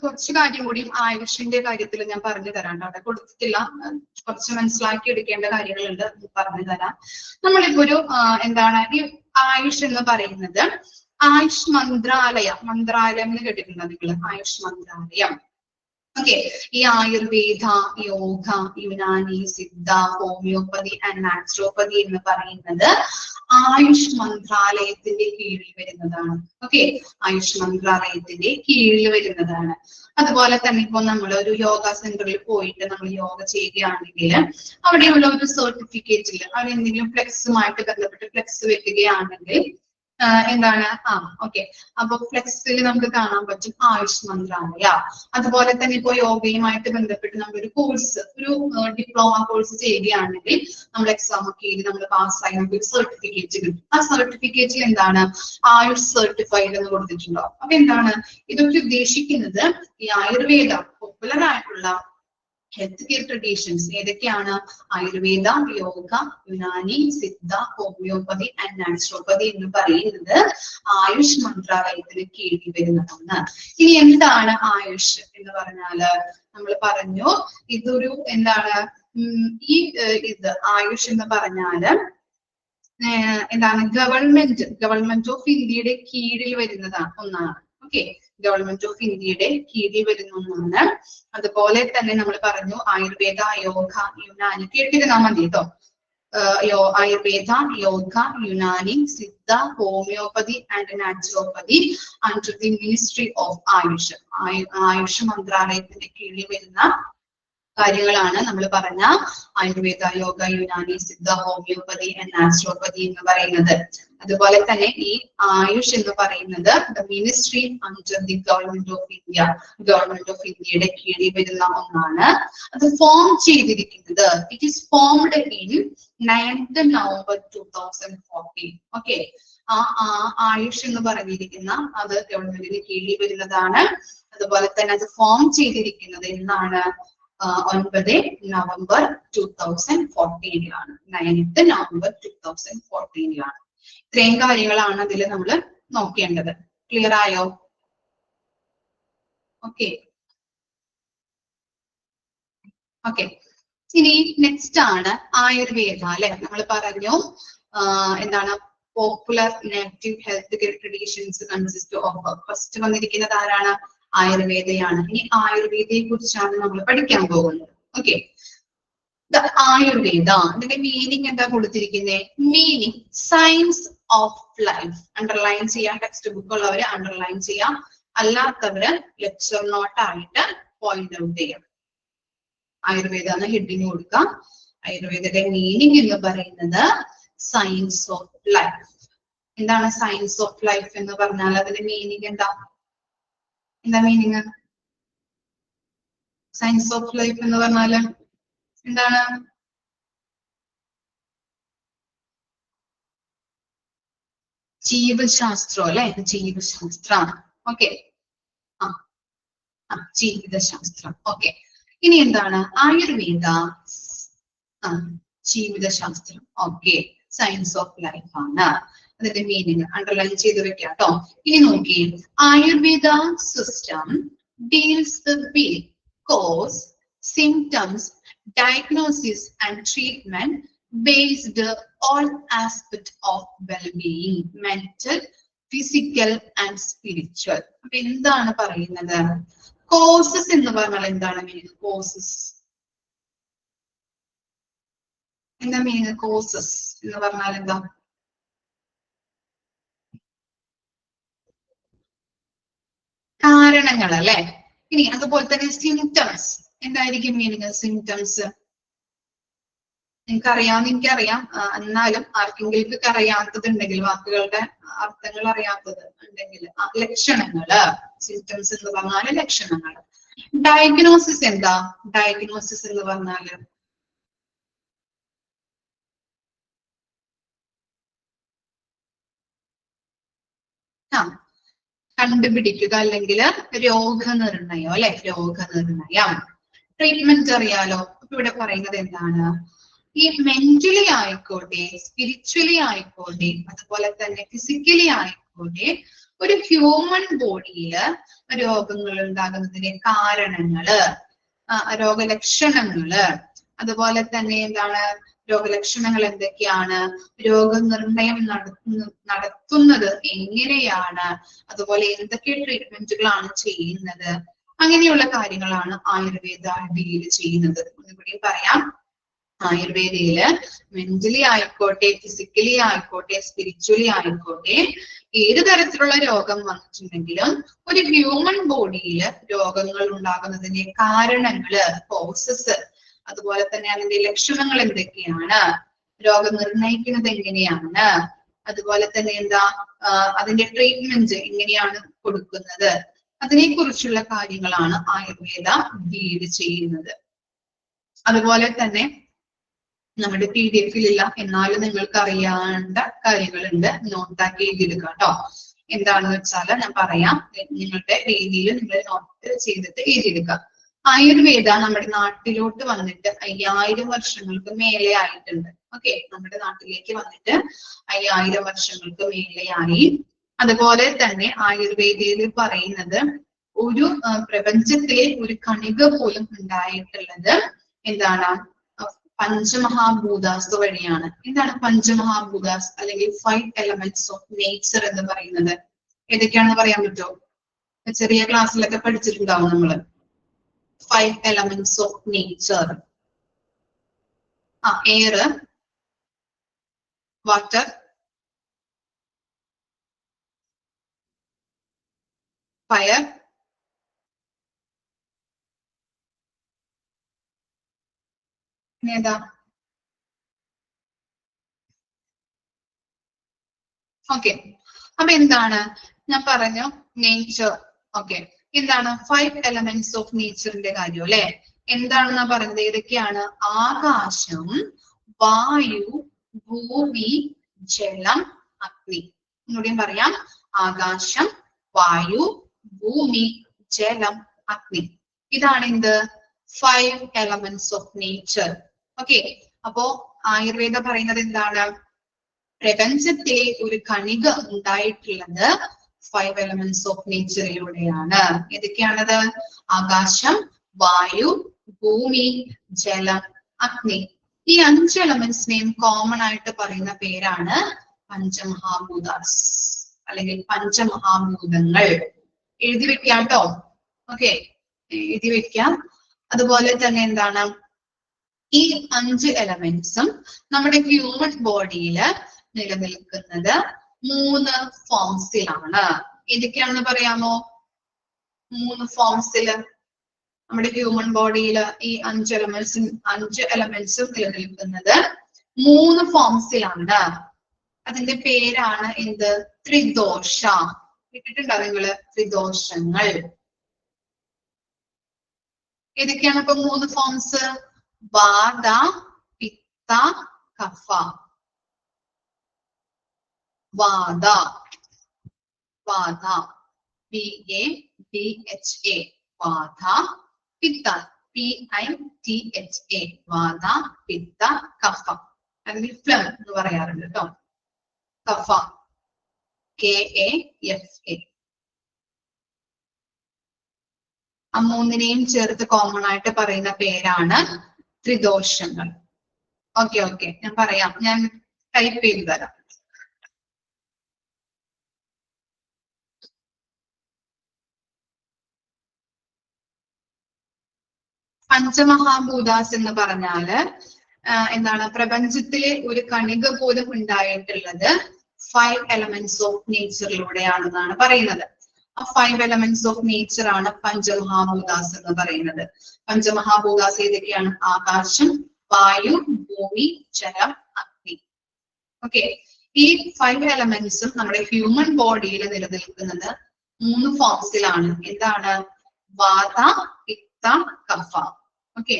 കുറച്ച് കാര്യം കൂടി ആയുഷിന്റെ കാര്യത്തിൽ ഞാൻ പറഞ്ഞു തരാം. അവിടെ കൊടുത്തിട്ടില്ല, കുറച്ച് മനസ്സിലാക്കി എടുക്കേണ്ട കാര്യങ്ങളുണ്ട്, പറഞ്ഞു തരാം. നമ്മളിപ്പോ ഒരു എന്താണ് ഈ ആയുഷ് എന്ന് പറയുന്നത്? ആയുഷ് മന്ത്രാലയം എന്ന് കേട്ടിട്ടുണ്ടോ നിങ്ങൾ? ആയുഷ് മന്ത്രാലയം. ഓക്കെ. ഈ Ayurveda, yoga, Unani, Siddha, homeopathy and naturopathy എന്ന് പറയുന്നത് ആയുഷ് മന്ത്രാലയത്തിന്റെ കീഴിൽ വരുന്നതാണ്. ഓക്കെ, ആയുഷ് മന്ത്രാലയത്തിന്റെ കീഴിൽ വരുന്നതാണ്. അതുപോലെ തന്നെ ഇപ്പൊ നമ്മൾ ഒരു യോഗ സെന്ററിൽ പോയിട്ട് നമ്മൾ യോഗ ചെയ്യുകയാണെങ്കിൽ അവിടെയുള്ള ഒരു സർട്ടിഫിക്കറ്റിൽ അവിടെ എന്തെങ്കിലും ഫ്ലെക്സുമായിട്ട് ബന്ധപ്പെട്ട് ഫ്ലെക്സ് വെക്കുകയാണെങ്കിൽ എന്താണ് ഓക്കെ, അപ്പൊ ഫ്ലെക്സിൽ നമുക്ക് കാണാൻ പറ്റും ആയുഷ് മന്ത്രാലയ. അതുപോലെ തന്നെ ഇപ്പോ യോഗയുമായിട്ട് ബന്ധപ്പെട്ട് നമ്മളൊരു കോഴ്സ്, ഒരു ഡിപ്ലോമ കോഴ്സ് ചെയ്യുകയാണെങ്കിൽ നമ്മൾ എക്സാം ഒക്കെ എഴുതി നമ്മൾ പാസ്സായി നമുക്ക് ഒരു സർട്ടിഫിക്കറ്റ് കിട്ടും. ആ സർട്ടിഫിക്കറ്റിൽ എന്താണ്? ആയുഷ് സർട്ടിഫൈഡ് എന്ന് കൊടുത്തിട്ടുണ്ടോ? അപ്പൊ എന്താണ് ഇതൊക്കെ ഉദ്ദേശിക്കുന്നത്? ഈ ആയുർവേദ പോപ്പുലർ ആയിട്ടുള്ള ഹെൽത്ത് കെയർ ട്രഡീഷൻസ് ഏതൊക്കെയാണ്? Ayurveda, yoga, Unani, Siddha, homeopathy and naturopathy എന്ന് പറയുന്നത് ആയുഷ് മന്ത്രാലയത്തിന് കീഴിൽ വരുന്നതാണ്. ഇനി എന്താണ് ആയുഷ് എന്ന് പറഞ്ഞാല്? നമ്മൾ പറഞ്ഞു ഇതൊരു എന്താണ് ഇത് ആയുഷ് എന്ന് പറഞ്ഞാല് എന്താണ്? ഗവൺമെന്റ് ഓഫ് ഇന്ത്യയുടെ കീഴിൽ വരുന്നതാണ് ഒന്നാണ്. ഓക്കെ, ഗവൺമെന്റ് ഓഫ് ഇന്ത്യയുടെ കീഴിൽ വരുന്ന ഒന്നാണ്. അതുപോലെ തന്നെ നമ്മൾ പറഞ്ഞു ആയുർവേദ, യോഗ, യുനാനി കേട്ടിരുന്നാൽ മതി കേട്ടോ. Ayurveda, yoga, Unani, Siddha, homeopathy and naturopathy under the ministry of AYUSH. AYUSH മന്ത്രാലയത്തിന്റെ കീഴിൽ വരുന്ന കാര്യങ്ങളാണ് നമ്മൾ പറഞ്ഞ Ayurveda, yoga, Unani, Siddha, homeopathy and naturopathy എന്ന് പറയുന്നത്. അതുപോലെ തന്നെ ഈ ആയുഷ് എന്ന് പറയുന്നത് the ministry under the government of India, government of ഇന്ത്യയുടെ കീഴിൽ വരുന്ന ഒന്നാണ്. അത് ഫോം ചെയ്തിരിക്കുന്നത് it is formed in 9th November 2014. Okay, AYUSH എന്ന് പറഞ്ഞിരിക്കുന്ന അത് ഗവൺമെന്റിന് കീഴിൽ വരുന്നതാണ്. അതുപോലെ തന്നെ അത് ഫോം ചെയ്തിരിക്കുന്നത് എന്നാണ്? 9 November 2014 9th November 2014 ഇത്രയും കാര്യങ്ങളാണ് അതിൽ നമ്മൾ നോക്കേണ്ടത്. ക്ലിയർ ആയോ? ഓക്കെ. ഇനി നെക്സ്റ്റ് ആണ് ആയുർവേദ അല്ലെ. നമ്മൾ പറഞ്ഞു എന്താണ്? Popular native health care traditions consist of. First വന്നിരിക്കുന്നത് ആരാണ്? ആയുർവേദയാണ്. ഇനി ആയുർവേദയെ കുറിച്ചാണ് നമ്മൾ പഠിക്കാൻ പോകുന്നത്. ഓക്കെ, ആയുർവേദ ഇതിന്റെ മീനിങ് എന്താ കൊടുത്തിരിക്കുന്നത്? Meaning science of life. Underline ചെയ്യാം, ടെക്സ്റ്റ് ബുക്ക് ഉള്ളവര് അണ്ടർലൈൻ ചെയ്യാം, അല്ലാത്തവര് ലെക്ചർ നോട്ട് ആയിട്ട് പോയിന്റ് ഔട്ട് ചെയ്യാം. ആയുർവേദ എന്ന ഹെഡിങ് കൊടുക്കാം. ആയുർവേദയുടെ മീനിങ് എന്ന് പറയുന്നത് സയൻസ് ഓഫ് ലൈഫ്. എന്താണ് സയൻസ് ഓഫ് ലൈഫ് എന്ന് പറഞ്ഞാൽ? അതിന്റെ മീനിങ് എന്താ മീനിങ്? സയൻസ് ഓഫ് ലൈഫ് എന്ന് പറഞ്ഞാല് എന്താണ്? ജീവശാസ്ത്രം അല്ലെ, ജീവശാസ്ത്രമാണ്. ഓക്കെ, ജീവിതശാസ്ത്രം. ഓക്കെ, ഇനി എന്താണ്? ആയുർവേദ ജീവിതശാസ്ത്രം. ഓക്കെ, സയൻസ് ഓഫ് ലൈഫ് ആണ്. അതിന്റെ മീനിങ് അണ്ടർലൈൻ ചെയ്ത് വെക്കാം കേട്ടോ. ഇനി നോക്കി, Ayurveda system deals with cause, symptoms, diagnosis and treatment based all aspects of well-being, mental, physical and spiritual. അപ്പൊ എന്താണ് പറയുന്നത്? കോസസ് എന്ന് പറഞ്ഞാൽ എന്താണ് മീനിങ്? കോസസ് എന്താ മീനിങ്? കോസസ് എന്ന് പറഞ്ഞാൽ എന്താ? കാരണങ്ങൾ അല്ലെ. ഇനി അതുപോലെ തന്നെ സിംറ്റംസ് എന്തായിരിക്കും മീനിങ്? സിംറ്റംസ് എനിക്കറിയാം. എന്നാലും ആർക്കെങ്കിലും ഒക്കെ അറിയാത്തതുണ്ടെങ്കിൽ, വാക്കുകളുടെ അർത്ഥങ്ങൾ അറിയാത്തത് ഉണ്ടെങ്കിൽ, ലക്ഷണങ്ങള്, സിംറ്റംസ് എന്ന് പറഞ്ഞാല് ലക്ഷണങ്ങള്. ഡയഗ്നോസിസ് എന്താ? ഡയഗ്നോസിസ് എന്ന് പറഞ്ഞാല് കണ്ടുപിടിക്കുക, അല്ലെങ്കിൽ രോഗനിർണയം, അല്ലെ? രോഗനിർണയം. ട്രീറ്റ്മെന്റ് അറിയാലോ. അപ്പൊ ഇവിടെ പറയുന്നത് എന്താണ്? ഈ മെന്റലി ആയിക്കോട്ടെ, സ്പിരിച്വലി ആയിക്കോട്ടെ, അതുപോലെ തന്നെ ഫിസിക്കലി ആയിക്കോട്ടെ, ഒരു ഹ്യൂമൻ ബോഡിയില് രോഗങ്ങൾ ഉണ്ടാകുന്നതിന്റെ കാരണങ്ങള്, രോഗലക്ഷണങ്ങള്, അതുപോലെ തന്നെ എന്താണ് രോഗലക്ഷണങ്ങൾ എന്തൊക്കെയാണ്, രോഗനിർണയം നടത്തുന്നത് എങ്ങനെയാണ്, അതുപോലെ എന്തൊക്കെ ട്രീറ്റ്മെന്റുകളാണ് ചെയ്യുന്നത്, അങ്ങനെയുള്ള കാര്യങ്ങളാണ് ആയുർവേദ ഡീൽ ചെയ്യുന്നത്. ഒന്നുകൂടി പറയാം. ആയുർവേദയില് മെന്റലി ആയിക്കോട്ടെ, ഫിസിക്കലി ആയിക്കോട്ടെ, സ്പിരിച്വലി ആയിക്കോട്ടെ, ഏത് തരത്തിലുള്ള രോഗം വന്നിട്ടുണ്ടെങ്കിലും ഒരു ഹ്യൂമൻ ബോഡിയിൽ രോഗങ്ങൾ ഉണ്ടാകുന്നതിന്റെ കാരണങ്ങള്, കോസസ്, അതുപോലെ തന്നെ അതിന്റെ ലക്ഷണങ്ങൾ എന്തൊക്കെയാണ്, രോഗം നിർണയിക്കുന്നത് എങ്ങനെയാണ്, അതുപോലെ തന്നെ എന്താ അതിന്റെ ട്രീറ്റ്മെന്റ് എങ്ങനെയാണ് കൊടുക്കുന്നത്, അതിനെക്കുറിച്ചുള്ള കാര്യങ്ങളാണ് ആയുർവേദ ഡീൽ ചെയ്യുന്നത്. അതുപോലെ തന്നെ നമ്മുടെ PDF-ലില്ല, എന്നാലും നിങ്ങൾക്ക് അറിയേണ്ട കാര്യങ്ങളുണ്ട്. നോട്ടാക്കി എഴുതിയെടുക്കുക കേട്ടോ. എന്താണെന്ന് വെച്ചാൽ ഞാൻ പറയാം, നിങ്ങളുടെ രീതിയിൽ നിങ്ങൾ നോട്ട് ചെയ്തിട്ട് എഴുതിയെടുക്കുക. ആയുർവേദ നമ്മുടെ നാട്ടിലോട്ട് വന്നിട്ട് 5000 വർഷങ്ങൾക്ക് മേലെ ആയിട്ടുണ്ട്. ഓക്കെ, നമ്മുടെ നാട്ടിലേക്ക് വന്നിട്ട് 5000 വർഷങ്ങൾക്ക് മേലെയായി. അതുപോലെ തന്നെ ആയുർവേദയിൽ പറയുന്നത് ഒരു പ്രപഞ്ചത്തിലെ ഒരു കണിക പോലും ഉണ്ടായിട്ടുള്ളത് എന്താണ്? പഞ്ചമഹാഭൂതാസ് വഴിയാണ്. എന്താണ് പഞ്ചമഹാഭൂതാസ് അല്ലെങ്കിൽ 5 elements ഓഫ് നേച്ചർ എന്ന് പറയുന്നത്? ഏതൊക്കെയാണെന്ന് പറയാൻ പറ്റുമോ? ചെറിയ ക്ലാസ്സിലൊക്കെ പഠിച്ചിട്ടുണ്ടാവും നമ്മള്. 5 elements of nature. Air, water, fire, ഏതാ? ഓക്കെ, അപ്പൊ എന്താണ് ഞാൻ പറഞ്ഞു? നേച്ചർ. ഓക്കെ, എന്താണ് 5 elements ഓഫ് നേച്ചറിന്റെ കാര്യം, അല്ലെ? എന്താണെന്നാ പറഞ്ഞത്? ഏതൊക്കെയാണ്? ആകാശം, വായു, ഭൂമി, ജലം, അഗ്നി. ഒന്നുകൂടിയും പറയാം. ആകാശം, വായു, ഭൂമി, ജലം, അഗ്നി. ഇതാണ് എന്ത്? 5 elements ഓഫ് നേച്ചർ. ഓക്കെ, അപ്പോ ആയുർവേദ പറയുന്നത് എന്താണ്? പ്രപഞ്ചത്തിലെ ഒരു കണിക ഉണ്ടായിട്ടുള്ളത് 5 elements ഓഫ് നേച്ചറിലൂടെയാണ്. ഏതൊക്കെയാണത്? ആകാശം, വായു, ഭൂമി, ജലം, അഗ്നി. ഈ 5 എലമെന്റ്സിനെയും കോമൺ ആയിട്ട് പറയുന്ന പേരാണ് പഞ്ചമഹാഭൂതാസ് അല്ലെങ്കിൽ പഞ്ചമഹാഭൂതങ്ങൾ. എഴുതി വെക്കാം കേട്ടോ. ഓക്കെ, എഴുതി വെക്കാം. അതുപോലെ തന്നെ എന്താണ്? ഈ 5 എലമെന്റ്സും നമ്മുടെ ഹ്യൂമൻ ബോഡിയിൽ നിലനിൽക്കുന്നത് 3 ഫോംസിലാണ്. ഏതൊക്കെയാണെന്ന് പറയാമോ? 3 ഫോംസില് നമ്മുടെ ഹ്യൂമൻ ബോഡിയിൽ ഈ 5 എലമെന്റ്സും നിലനിൽക്കുന്നത് 3 ഫോംസിലാണ്. അതിന്റെ പേരാണ് എന്ത്? ത്രിദോഷ. കേട്ടിട്ടുണ്ടോ നിങ്ങള്? ത്രിദോഷങ്ങൾ. ഏതൊക്കെയാണ് ഇപ്പൊ 3 ഫോംസ്? വാത, പിത്ത, കഫ. വാത, വാത, VADHA, വാത. പിത്ത, PITHA, വാത, പിത്ത, കഫ. അല്ലെങ്കിൽ ഫ്ലം എന്ന് പറയാറുണ്ട് കേട്ടോ. കഫ, KAFA. ആ 3നെയും ചേർത്ത് കോമൺ ആയിട്ട് പറയുന്ന പേരാണ് ത്രിദോഷങ്ങൾ. ഓക്കെ ഓക്കെ, ഞാൻ പറയാം, ഞാൻ ടൈപ്പ് ചെയ്ത് തരാം. പഞ്ചമഹാഭൂതാസ് എന്ന് പറഞ്ഞാല് എന്താണ്? പ്രപഞ്ചത്തിലെ ഒരു കണിക പോലും ഉണ്ടായിട്ടുള്ളത് 5 elements ഓഫ് നേച്ചറിലൂടെയാണെന്നാണ് പറയുന്നത്. ആ 5 elements ഓഫ് നേച്ചർ ആണ് പഞ്ചമഹാഭൂതാസ് എന്ന് പറയുന്നത്. പഞ്ചമഹാഭൂതാസ് ഏതൊക്കെയാണ്? ആകാശം, വായു, ഭൂമി, ജലം, അഗ്നി. ഓക്കെ, ഈ 5 എലമെന്റ്സും നമ്മുടെ ഹ്യൂമൻ ബോഡിയിൽ നിലനിൽക്കുന്നത് 3 ഫോംസിലാണ്. എന്താണ്? വാത, പിത്ത, കഫ. ഓക്കെ,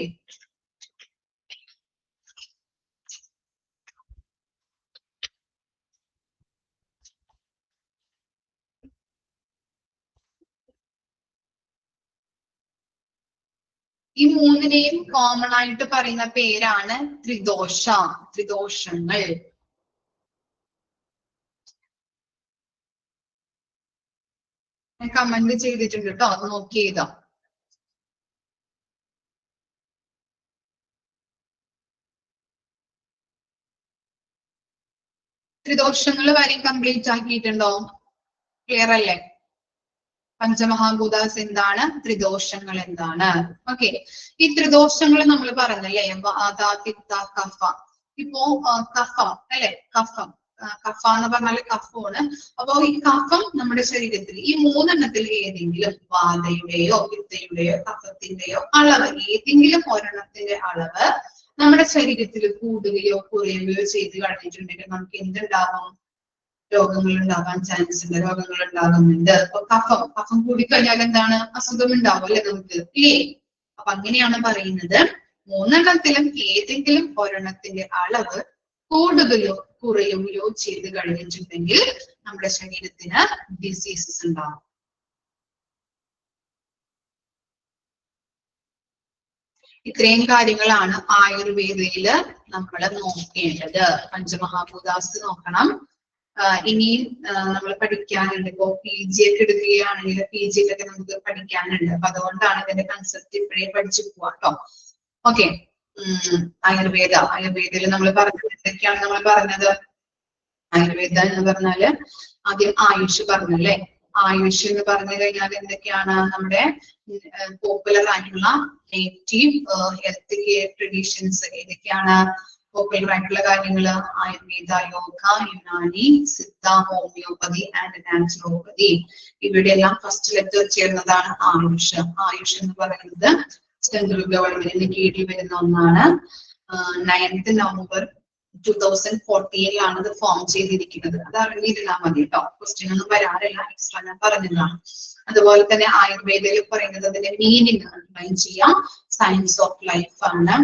ഈ 3നെയും കോമൺ ആയിട്ട് പറയുന്ന പേരാണ് ത്രിദോഷ, ത്രിദോഷങ്ങൾ. ഞാൻ കമന്റ് ചെയ്തിട്ടുണ്ട് കേട്ടോ, അത് നോക്കി ചെയ്തോ. ത്രിദോഷങ്ങൾ വരെ കംപ്ലീറ്റ് ആക്കിയിട്ടുണ്ടോ? ക്ലിയർ അല്ലേ? പഞ്ചമഹാഭൂതാസ് എന്താണ്, ത്രിദോഷങ്ങൾ എന്താണ്? ഓക്കെ, ഈ ത്രിദോഷങ്ങൾ നമ്മൾ പറഞ്ഞല്ലേ, വാത, പിത്ത, കഫ. ഇപ്പോ കഫം അല്ലെ, കഫം, കഫ എന്ന് പറഞ്ഞാല് കഫമാണ്. അപ്പോ ഈ കഫം നമ്മുടെ ശരീരത്തിൽ ഈ 3 ഏതെങ്കിലും വാതയുടെയോ പിത്തയുടെയോ കഫത്തിന്റെയോ അളവ്, ഏതെങ്കിലും ഒരെണ്ണത്തിന്റെ അളവ് നമ്മുടെ ശരീരത്തിൽ കൂടുകയോ കുറയുകയോ ചെയ്ത് കഴിഞ്ഞിട്ടുണ്ടെങ്കിൽ നമുക്ക് എന്തുണ്ടാവും? രോഗങ്ങൾ ഉണ്ടാകാൻ ചാൻസ് ഉണ്ട്, രോഗങ്ങൾ ഉണ്ടാകുന്നുണ്ട്. അപ്പൊ കഫം കൂടിക്കഴിഞ്ഞാൽ എന്താണ്? അസുഖം ഉണ്ടാവും അല്ലെ നമുക്ക്, ഇല്ലേ? അപ്പൊ അങ്ങനെയാണ് പറയുന്നത്, 3 ഏതെങ്കിലും ഒരെണ്ണത്തിന്റെ അളവ് കൂടുകയോ കുറയുകയോ ചെയ്ത് കഴിഞ്ഞിട്ടുണ്ടെങ്കിൽ നമ്മുടെ ശരീരത്തിന് ഡിസീസസ് ഉണ്ടാവും. ഇത്രയും കാര്യങ്ങളാണ് ആയുർവേദയില് നമ്മൾ നോക്കേണ്ടത്. പഞ്ചമഹാഭൂതാസ് നോക്കണം. ഇനിയും നമ്മൾ പഠിക്കാനുണ്ട്. ഇപ്പോ PG ഒക്കെ എടുക്കുകയാണെങ്കിൽ PGയിലൊക്കെ നമുക്ക് പഠിക്കാനുണ്ട്. അപ്പൊ അതുകൊണ്ടാണ് ഇതിന്റെ കൺസെപ്റ്റ് ഇപ്പോഴേ പഠിച്ചു പോവാട്ടോ. ഓക്കെ, ആയുർവേദയിൽ നമ്മൾ പറഞ്ഞത് എന്തൊക്കെയാണ് നമ്മൾ പറഞ്ഞത്? ആയുർവേദ എന്ന് പറഞ്ഞാല് ആദ്യം ആയുഷ് പറഞ്ഞല്ലേ. ആയുഷ് എന്ന് പറഞ്ഞു കഴിഞ്ഞാൽ എന്തൊക്കെയാണ്? നമ്മുടെ പോപ്പുലർ ആയിട്ടുള്ള നേറ്റീവ് ഹെൽത്ത് കെയർ ട്രഡീഷൻസ് ഏതൊക്കെയാണ്? പോപ്പുലർ ആയിട്ടുള്ള കാര്യങ്ങള് Ayurveda, yoga, Unani, Siddha, homeopathy and naturopathy. ഇവിടെ എല്ലാം ഫസ്റ്റ് ലെറ്റർ ചേർന്നതാണ് ആയുഷ്. ആയുഷ് എന്ന് പറയുന്നത് സെൻട്രൽ ഗവൺമെന്റിന് കീഴിൽ വരുന്ന ഒന്നാണ്. 9th November 2014 ഇത് ഫോം ചെയ്തിരിക്കുന്നത്. അത് അറിഞ്ഞിരുന്നാൽ മതി കേട്ടോ, ക്വസ്റ്റ്യൻ ഒന്നും വരാറില്ല, എക്സ്ട്രാ ഞാൻ പറഞ്ഞതാണ്. അതുപോലെ തന്നെ ആയുർവേദയിൽ പറയുന്നത് അതിന്റെ മീനിങ് അണ്ടർലൈൻ ചെയ്യാം. സയൻസ് ഓഫ് ലൈഫ് ആണ്.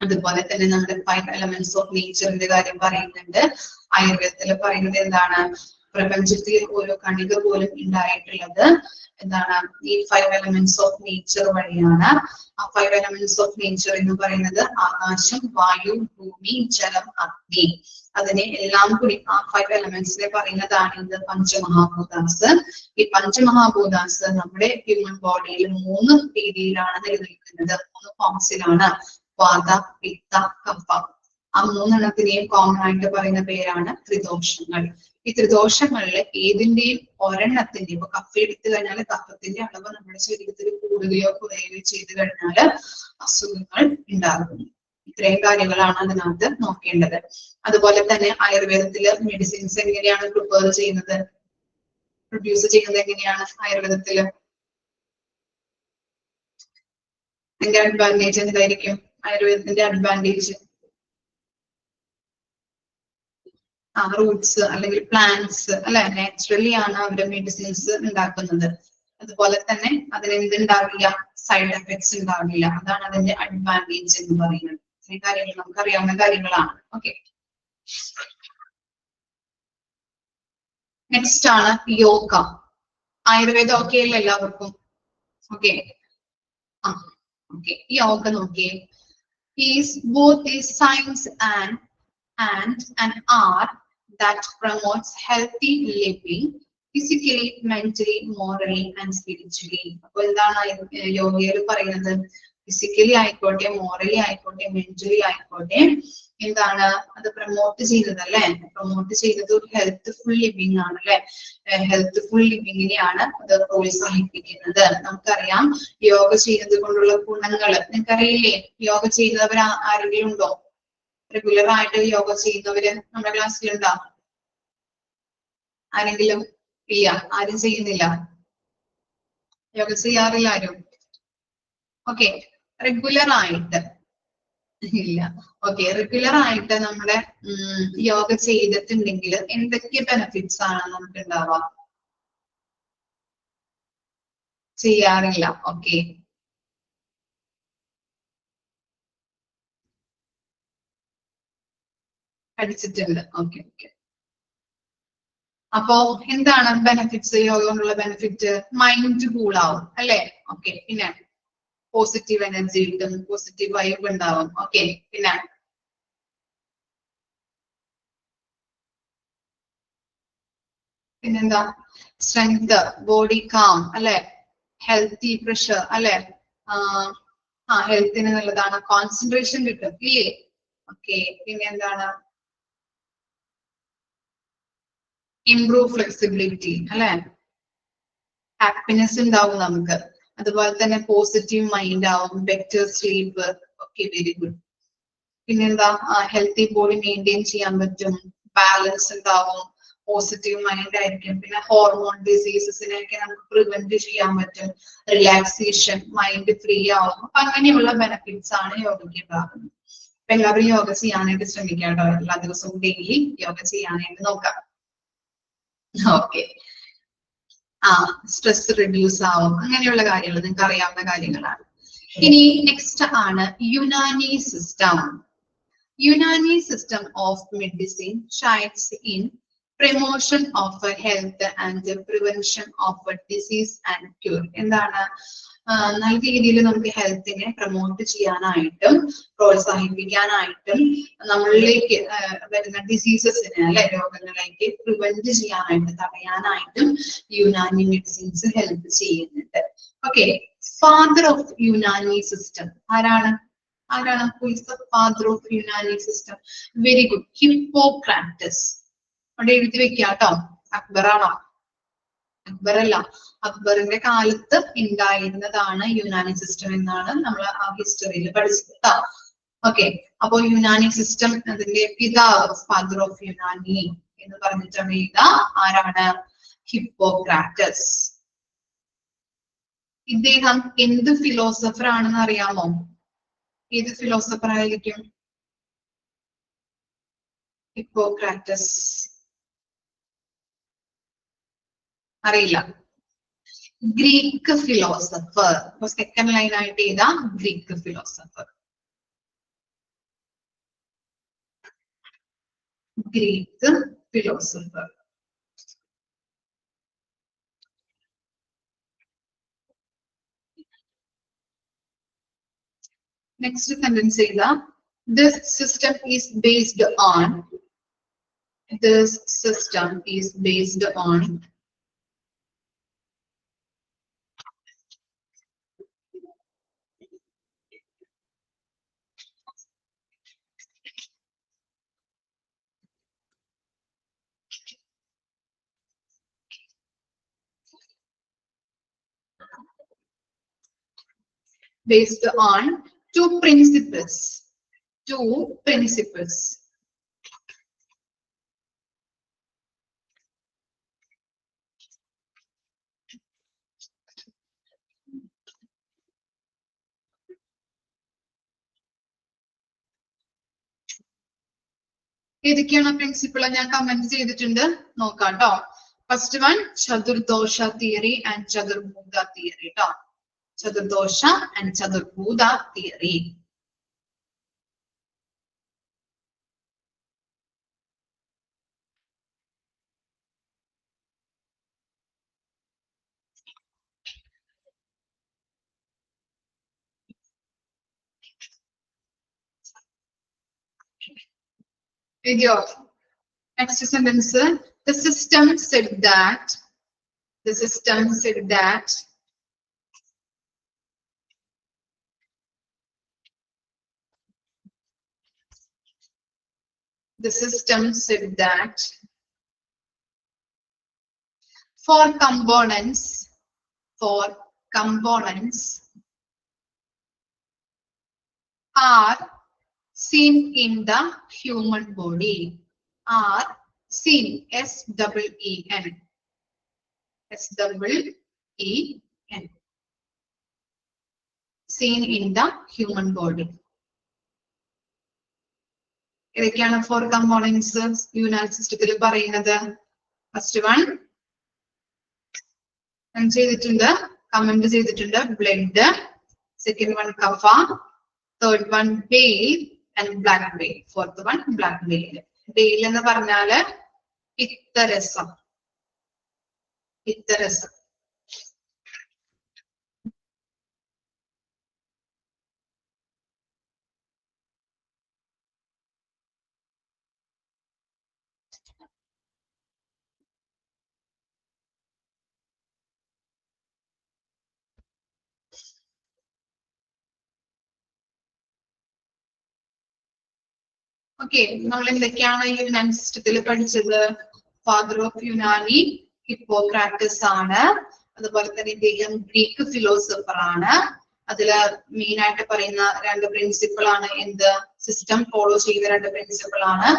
അതുപോലെ തന്നെ നമ്മുടെ 5 എലമെന്റ്സ് ഓഫ് നേച്ചറിന്റെ കാര്യം പറയുന്നുണ്ട്. ആയുർവേദത്തിൽ പറയുന്നത് എന്താണ്? പ്രപഞ്ചത്തിൽ ഓരോ കണിക പോലും ഉണ്ടായിട്ടുള്ളത് എന്താണ്? ഈ 5 എലമെന്റ്സ് ഓഫ് നേച്ചർ വഴിയാണ്. ആ 5 എലമെന്റ്സ് ഓഫ് നേച്ചർ എന്ന് പറയുന്നത് ആകാശം, വായു, ഭൂമി, ജലം, അഗ്നി. അതിനെ എല്ലാം കൂടി ആ 5 എലമെന്റ്സിനെ പറയുന്നതാണ് ഇത് പഞ്ചമഹാഭൂതാസ്. ഈ പഞ്ചമഹാഭൂതാസ് നമ്മുടെ ഹ്യൂമൻ ബോഡിയിൽ 3 രീതിയിലാണ് നിലനിൽക്കുന്നത്, 3 ഫോംസിലാണ്. വാത, പിത്ത, കഫ. ആ 3 കോമൺ ആയിട്ട് പറയുന്ന പേരാണ് ത്രിദോഷങ്ങൾ. ഈ ത്രിദോഷങ്ങളില് ഏതിന്റെയും ഒരെണ്ണത്തിന്റെ, ഇപ്പൊ കഫ എടുത്തു കഴിഞ്ഞാൽ കഫത്തിന്റെ അളവ് നമ്മുടെ ശരീരത്തിൽ കൂടുകയോ കുറയുകയോ ചെയ്തു കഴിഞ്ഞാൽ അസുഖങ്ങൾ ഉണ്ടാകുന്നു. ഇത്രയും കാര്യങ്ങളാണ് അതിനകത്ത് നോക്കേണ്ടത്. അതുപോലെ തന്നെ ആയുർവേദത്തില് മെഡിസിൻസ് എങ്ങനെയാണ് പ്രിപ്പയർ ചെയ്യുന്നത്, പ്രൊഡ്യൂസ് ചെയ്യുന്നത് എങ്ങനെയാണ് ആയുർവേദത്തില്? അതിന്റെ അഡ്വാൻറ്റേജ് എന്തായിരിക്കും? ആയുർവേദത്തിന്റെ അഡ്വാൻറ്റേജ് റൂട്ട്സ് അല്ലെങ്കിൽ പ്ലാന്റ്സ് അല്ലെ, നാച്ചുറലി ആണ് അവരുടെ മെഡിസിൻസ് ഉണ്ടാക്കുന്നത്. അതുപോലെ തന്നെ അതിന് എന്തുണ്ടാവില്ല? സൈഡ് എഫക്ട്സ് ഉണ്ടാവില്ല. അതാണ് അതിന്റെ അഡ്വാൻറ്റേജ് എന്ന് പറയുന്നത്. ഈ കാര്യങ്ങൾ നമുക്ക് അറിയാവുന്ന കാര്യങ്ങളാണ്. ഓക്കെ, നെക്സ്റ്റ് ആണ് യോഗ. ആയുർവേദം ഓക്കെ അല്ലേ എല്ലാവർക്കും? ഓക്കെ, ഓക്കെ, യോഗ നോക്കിയേ. ഈസ് ബോത്ത് ഈ science and an art that promotes healthy living physically, mentally, morally and spiritually. അപ്പോൾ എന്താണ് യോഗയിൽ പറയുന്നത്? ഫിസിക്കലി ആയിക്കോട്ടെ, മോറലി ആയിക്കോട്ടെ, മെന്റലി ആയിക്കോട്ടെ, എന്താണ് അത് പ്രൊമോട്ട് ചെയ്യുന്നത് അല്ലെ? പ്രൊമോട്ട് ചെയ്യുന്നത് ഒരു ഹെൽത്ത്ഫുൾ ലിവിങ് ആണ് അല്ലെ. ഹെൽത്ത്ഫുൾ ലിവിങ്ങിനെയാണ് അത് പ്രോത്സാഹിപ്പിക്കുന്നത്. നമുക്കറിയാം യോഗ ചെയ്യുന്നത് കൊണ്ടുള്ള ഗുണങ്ങൾ നിങ്ങൾക്കറിയില്ലേ? യോഗ ചെയ്യുന്നവർ ആരെങ്കിലും ഉണ്ടോ? റെഗുലർ ആയിട്ട് യോഗ ചെയ്യുന്നവര് നമ്മുടെ ക്ലാസ്സിലുണ്ടോ? ആരെങ്കിലും? ഇല്ല, ആരും ചെയ്യുന്നില്ല, യോഗ ചെയ്യാറില്ല ആരും. ഓക്കെ, റെഗുലർ ആയിട്ട് ഇല്ല. ഓക്കെ, റെഗുലർ ആയിട്ട് നമ്മുടെ യോഗ ചെയ്തിട്ടുണ്ടെങ്കിൽ എന്തൊക്കെ ബെനിഫിറ്റ്സ് ആണ് നമുക്ക് ഉണ്ടാവുക? ചെയ്യാറില്ല. ഓക്കെ, പഠിച്ചിട്ടുണ്ട്. Okay okay. അപ്പോ എന്താണ് ബെനിഫിറ്റ്സ്? യോഗ കൊണ്ടുള്ള ബെനിഫിറ്റ് മൈൻഡ് കൂൾ ആവും അല്ലെ? ഓക്കെ, പിന്നെ പോസിറ്റീവ് എനർജി കിട്ടും, പോസിറ്റീവ് വൈബ് ഉണ്ടാവും. ഓക്കെ, പിന്നെ പിന്നെന്താ? സ്ട്രെങ്ത്, ബോഡി കാം അല്ലെ? ഹെൽത്തി പ്രഷർ അല്ലെ? ഹെൽത്തിന് നല്ലതാണ്. കോൺസെൻട്രേഷൻ കിട്ടും ഇല്ലേ? ഓക്കെ, പിന്നെ എന്താണ്? ഇംപ്രൂവ് ഫ്ലെക്സിബിലിറ്റി അല്ലെ? ഹാപ്പിനെസ് ഉണ്ടാവും നമുക്ക്. അതുപോലെ തന്നെ പോസിറ്റീവ് മൈൻഡ് ആവും, better sleep. Okay, very good. പിന്നെന്താ? ഹെൽത്തി ബോഡി മെയിൻറ്റെയിൻ ചെയ്യാൻ പറ്റും, ബാലൻസ് ഉണ്ടാവും, പോസിറ്റീവ് മൈൻഡ് ആയിരിക്കും. പിന്നെ ഹോർമോൺ ഡിസീസസിനെയൊക്കെ നമുക്ക് പ്രിവെന്റ് ചെയ്യാൻ പറ്റും, റിലാക്സേഷൻ, മൈൻഡ് ഫ്രീ ആവും. അപ്പൊ അങ്ങനെയുള്ള ബെനിഫിറ്റ്സ് ആണ് യോഗയ്ക്ക് ഉണ്ടാകുന്നത്. അപ്പൊ എല്ലാവരും യോഗ ചെയ്യാനായിട്ട് ശ്രമിക്കാം കേട്ടോ. എല്ലാ ദിവസവും ഡെയിലി യോഗ ചെയ്യാനായിട്ട് നോക്കാം. ഓക്കെ, സ്ട്രെസ് റിഡ്യൂസ് ആവും, അങ്ങനെയുള്ള കാര്യങ്ങൾ നിങ്ങൾക്ക് അറിയാവുന്ന കാര്യങ്ങളാണ്. ഇനി നെക്സ്റ്റ് ആണ് Unani system. Unani system of medicine shines in promotion of health and prevention of disease and cure. എന്താണ്? നല്ല രീതിയിൽ നമുക്ക് ഹെൽത്തിനെ പ്രൊമോട്ട് ചെയ്യാനായിട്ടും പ്രോത്സാഹിപ്പിക്കാനായിട്ടും നമ്മളിലേക്ക് വരുന്ന ഡിസീസസിനെ അല്ലെ, രോഗങ്ങളിലേക്ക് പ്രിവെന്റ് ചെയ്യാനായിട്ട്, തടയാനായിട്ടും യുനാനി മെഡിസിൻസ് ഹെൽപ്പ് ചെയ്യുന്നുണ്ട്. Okay, father of Unani system ആരാണ്? ആരാണ്? Who is the father of Unani system? Very good. Hippocrates. അവിടെ എഴുതി വെക്കാട്ടോ. അക്ബറാണോ? അക്ബറല്ല. അക്ബറിന്റെ കാലത്ത് ഉണ്ടായിരുന്നതാണ് യുനാനി സിസ്റ്റം എന്നാണ് നമ്മൾ ആ ഹിസ്റ്ററിയിൽ പഠിച്ചത്. ഓക്കെ, അപ്പോ യുനാനി സിസ്റ്റം അതിന്റെ പിതാവ്, ഫാദർ ഓഫ് യുനാനി എന്ന് പറഞ്ഞിട്ടാണ് എഴുതുക. ആരാണ്? ഹിപ്പോക്രാറ്റസ്. ഇദ്ദേഹം എന്ത് ഫിലോസഫർ ആണെന്ന് അറിയാമോ? ഏത് ഫിലോസഫർ ആയിരിക്കും? ഹിപ്പോക്രാറ്റസ് അറിയില്ല. Greek philosopher. അപ്പൊ സെക്കൻഡ് ലൈൻ ആയിട്ട് ഏതാ? Greek philosopher. Greek philosopher. Next sentence ചെയ്ത this system is based on two principles. ഏതൊക്കെയാണ് പ്രിൻസിപ്പിൾ? ഞാൻ കമന്റ് ചെയ്തിട്ടുണ്ട്, നോക്കാം കേട്ടോ. ഫസ്റ്റ് വൺ ചതുർദോഷ തിയറി ആൻഡ് ചതുർഭൂത തിയറി കേട്ടോ. ചതുർദോഷ ആൻഡ് ചതുർഭൂത theory. Next sentence. The system said that the system said that for components are seen in the human body. Are seen, S-E-E-N, S-E-E-N, seen in the human body. ഏതൊക്കെയാണ് 4 components Unani സിസ്റ്റത്തിൽ പറയുന്നത്? First one ഞാൻ ചെയ്തിട്ടുണ്ട്, comment ചെയ്തിട്ടുണ്ട്, blood. Second one കഫ. Third one bile and black bile. Fourth one black bile. Bile എന്ന് പറഞ്ഞാല് പിത്തരസം. പിത്തരസം. Okay, നമ്മൾ എന്തൊക്കെയാണ് യുനാനി സിസ്റ്റത്തിൽ പഠിച്ചത്? ഫാദർ ഓഫ് യുനാനി ഹിപ്പോക്രാറ്റസ് ആണ്. അതുപോലെ തന്നെ ഇദ്ദേഹം ഗ്രീക്ക് ഫിലോസഫർ ആണ്. അതില് മെയിൻ ആയിട്ട് പറയുന്ന 2 പ്രിൻസിപ്പിൾ ആണ്. എന്ത്? സിസ്റ്റം ഫോളോ ചെയ്ത 2 പ്രിൻസിപ്പിൾ ആണ്.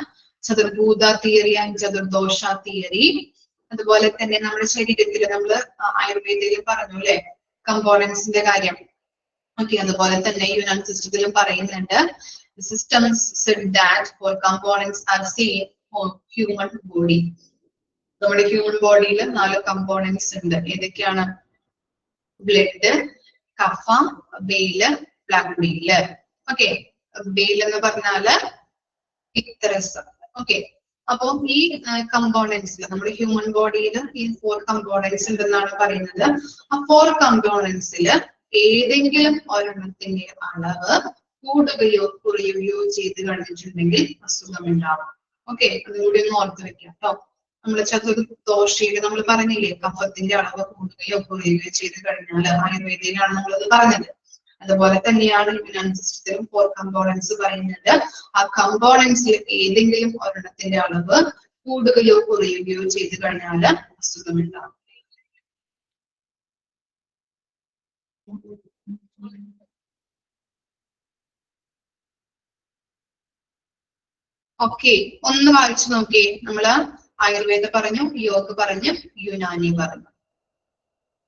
ചതുർഭൂത തിയറി ആൻഡ് ചതുർദോഷ തിയറി. അതുപോലെ തന്നെ നമ്മുടെ ശരീരത്തിൽ നമ്മൾ ആയുർവേദയിൽ പറഞ്ഞു അല്ലെ കമ്പോണൻസിന്റെ കാര്യം. ഓക്കെ, അതുപോലെ തന്നെ യുനാനി സിസ്റ്റത്തിലും പറയുന്നുണ്ട്. The systems said that 4 components are seen for human body. നമ്മുടെ ഹ്യൂമൻ ബോഡിയിൽ 4 കമ്പോണൻസ് ഉണ്ട്. ഏതൊക്കെയാണ്? ബ്ലഡ്, കഫ, bile, black bile. Okay, bile എന്ന് പറഞ്ഞാല് പിത്തരസം. ഓക്കെ, അപ്പൊ ഈ കമ്പോണൻസിൽ നമ്മുടെ ഹ്യൂമൻ ബോഡിയിൽ ഈ 4 കമ്പോണൻസ് ഉണ്ടെന്നാണ് പറയുന്നത്. ആ 4 കമ്പോണൻസിൽ ഏതെങ്കിലും ഒരെണ്ണത്തിന്റെ അളവ് കൂടുകയോ കുറയുകയോ ചെയ്ത് കഴിഞ്ഞിട്ടുണ്ടെങ്കിൽ അസുഖം ഉണ്ടാവും. ഓക്കെ, അതുകൂടി ഒന്ന് ഓർത്ത് വെക്കാം കേട്ടോ. നമ്മള് ചതുർദോഷയില് നമ്മൾ പറഞ്ഞില്ലേ കഫത്തിന്റെ അളവ് കൂടുകയോ കുറയുകയോ ചെയ്ത് കഴിഞ്ഞാൽ ആയുർവേദയിലാണ് നമ്മളത് പറഞ്ഞത്. അതുപോലെ തന്നെയാണ് യുനാനി സിസ്റ്റത്തിലും 4 കമ്പോണൻസ് പറയുന്നത്. ആ കമ്പോണൻസിൽ ഏതെങ്കിലും ഒരെണ്ണത്തിന്റെ അളവ് കൂടുകയോ കുറയുകയോ ചെയ്ത് കഴിഞ്ഞാൽ അസുഖം ഉണ്ടാവും. ഓക്കെ, ഒന്ന് വായിച്ചു നോക്കിയേ. നമ്മള് ആയുർവേദ പറഞ്ഞു, യോഗ പറഞ്ഞു, യുനാനി പറഞ്ഞു.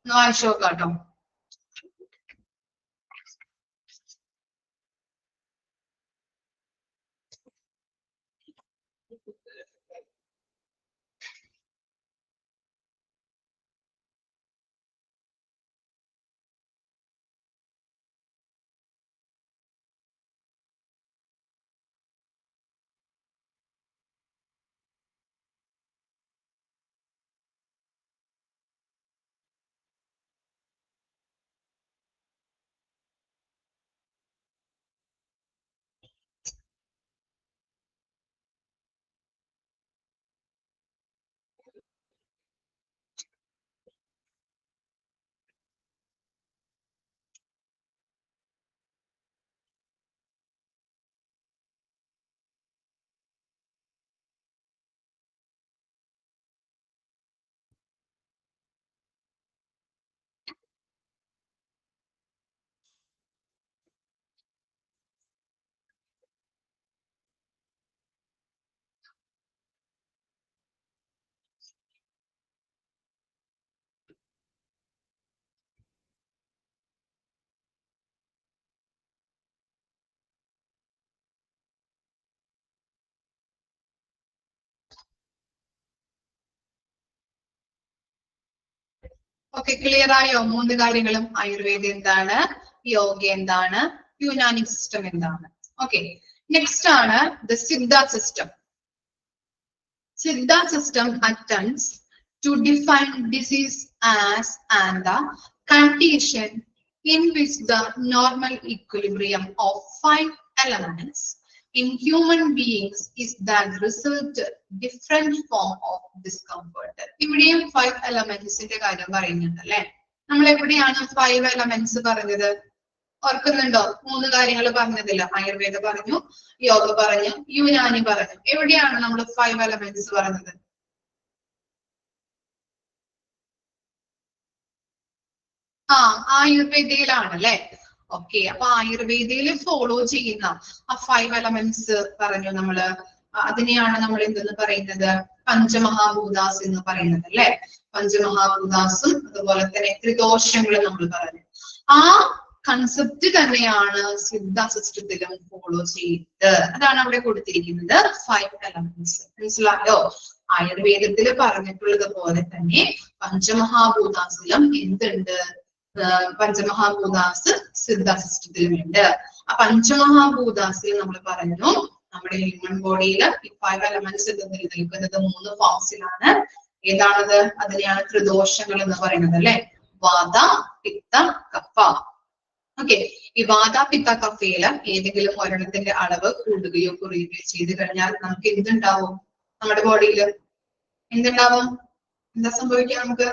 ഒന്ന് വായിച്ചു നോക്കാട്ടോ. ഓക്കെ, ക്ലിയർ ആയോ? 3 കാര്യങ്ങളും. ആയുർവേദം എന്താണ്, യോഗ എന്താണ്, യുനാനി സിസ്റ്റം എന്താണ്. ഓക്കെ, നെക്സ്റ്റ് ആണ് the Siddha system. Siddha system attempts to define disease as and the condition in which the normal equilibrium of 5 elements in human beings is that result different form of discomfort. ഇവിടെയും 5 elementsന്റെ കാര്യം പറയുന്നുണ്ട് അല്ലെ. നമ്മൾ എവിടെയാണ് 5 elements പറഞ്ഞത്? ഓർക്കുന്നുണ്ടോ? 3 കാര്യങ്ങൾ പറഞ്ഞതില്ല. ആയുർവേദ പറഞ്ഞു, യോഗ പറഞ്ഞു, യുനാനി പറഞ്ഞു. എവിടെയാണ് നമ്മൾ 5 elements പറഞ്ഞത്? ആയുർവേദയിലാണ് അല്ലെ. ഓക്കെ, അപ്പൊ ആയുർവേദയിൽ ഫോളോ ചെയ്യുന്ന ആ 5 elements പറഞ്ഞു നമ്മള്. അതിനെയാണ് നമ്മൾ എന്തെന്ന് പറയുന്നത്? പഞ്ചമഹാഭൂതാസ് എന്ന് പറയുന്നത് അല്ലെ. പഞ്ചമഹാഭൂതാസും അതുപോലെ തന്നെ ത്രിദോഷങ്ങളും നമ്മൾ പറഞ്ഞു. ആ കൺസെപ്റ്റ് തന്നെയാണ് സിദ്ധ സിസ്റ്റത്തിലും ഫോളോ ചെയ്തത്. അതാണ് അവിടെ കൊടുത്തിരിക്കുന്നത് 5 elements. മനസ്സിലായോ? ആയുർവേദത്തിൽ പറഞ്ഞിട്ടുള്ളത് പോലെ തന്നെ പഞ്ചമഹാഭൂതാസിലും എന്തുണ്ട്? പഞ്ചമഹാഭൂതാസ് സിദ്ധ സിസ്റ്റത്തിലുമുണ്ട്. ആ പഞ്ചമഹാഭൂതാസിൽ നമ്മൾ പറഞ്ഞു നമ്മുടെ ഹ്യൂമൻ ബോഡിയിൽ 5 elements നിലനിൽക്കുന്നത് 3 ഫോംസിലാണ്. ഏതാണത്? അതിനെയാണ് ത്രിദോഷങ്ങൾ എന്ന് പറയുന്നത് അല്ലെ. വാത, പിത്ത, കഫ. ഓക്കെ, ഈ വാത, പിത്ത, കഫയില് ഏതെങ്കിലും ഒരെണ്ണത്തിന്റെ അളവ് കൂടുകയോ കുറയുകയോ ചെയ്ത് കഴിഞ്ഞാൽ നമുക്ക് എന്തുണ്ടാവും? നമ്മുടെ ബോഡിയിൽ എന്തുണ്ടാവും? എന്താ സംഭവിക്കുക? നമുക്ക്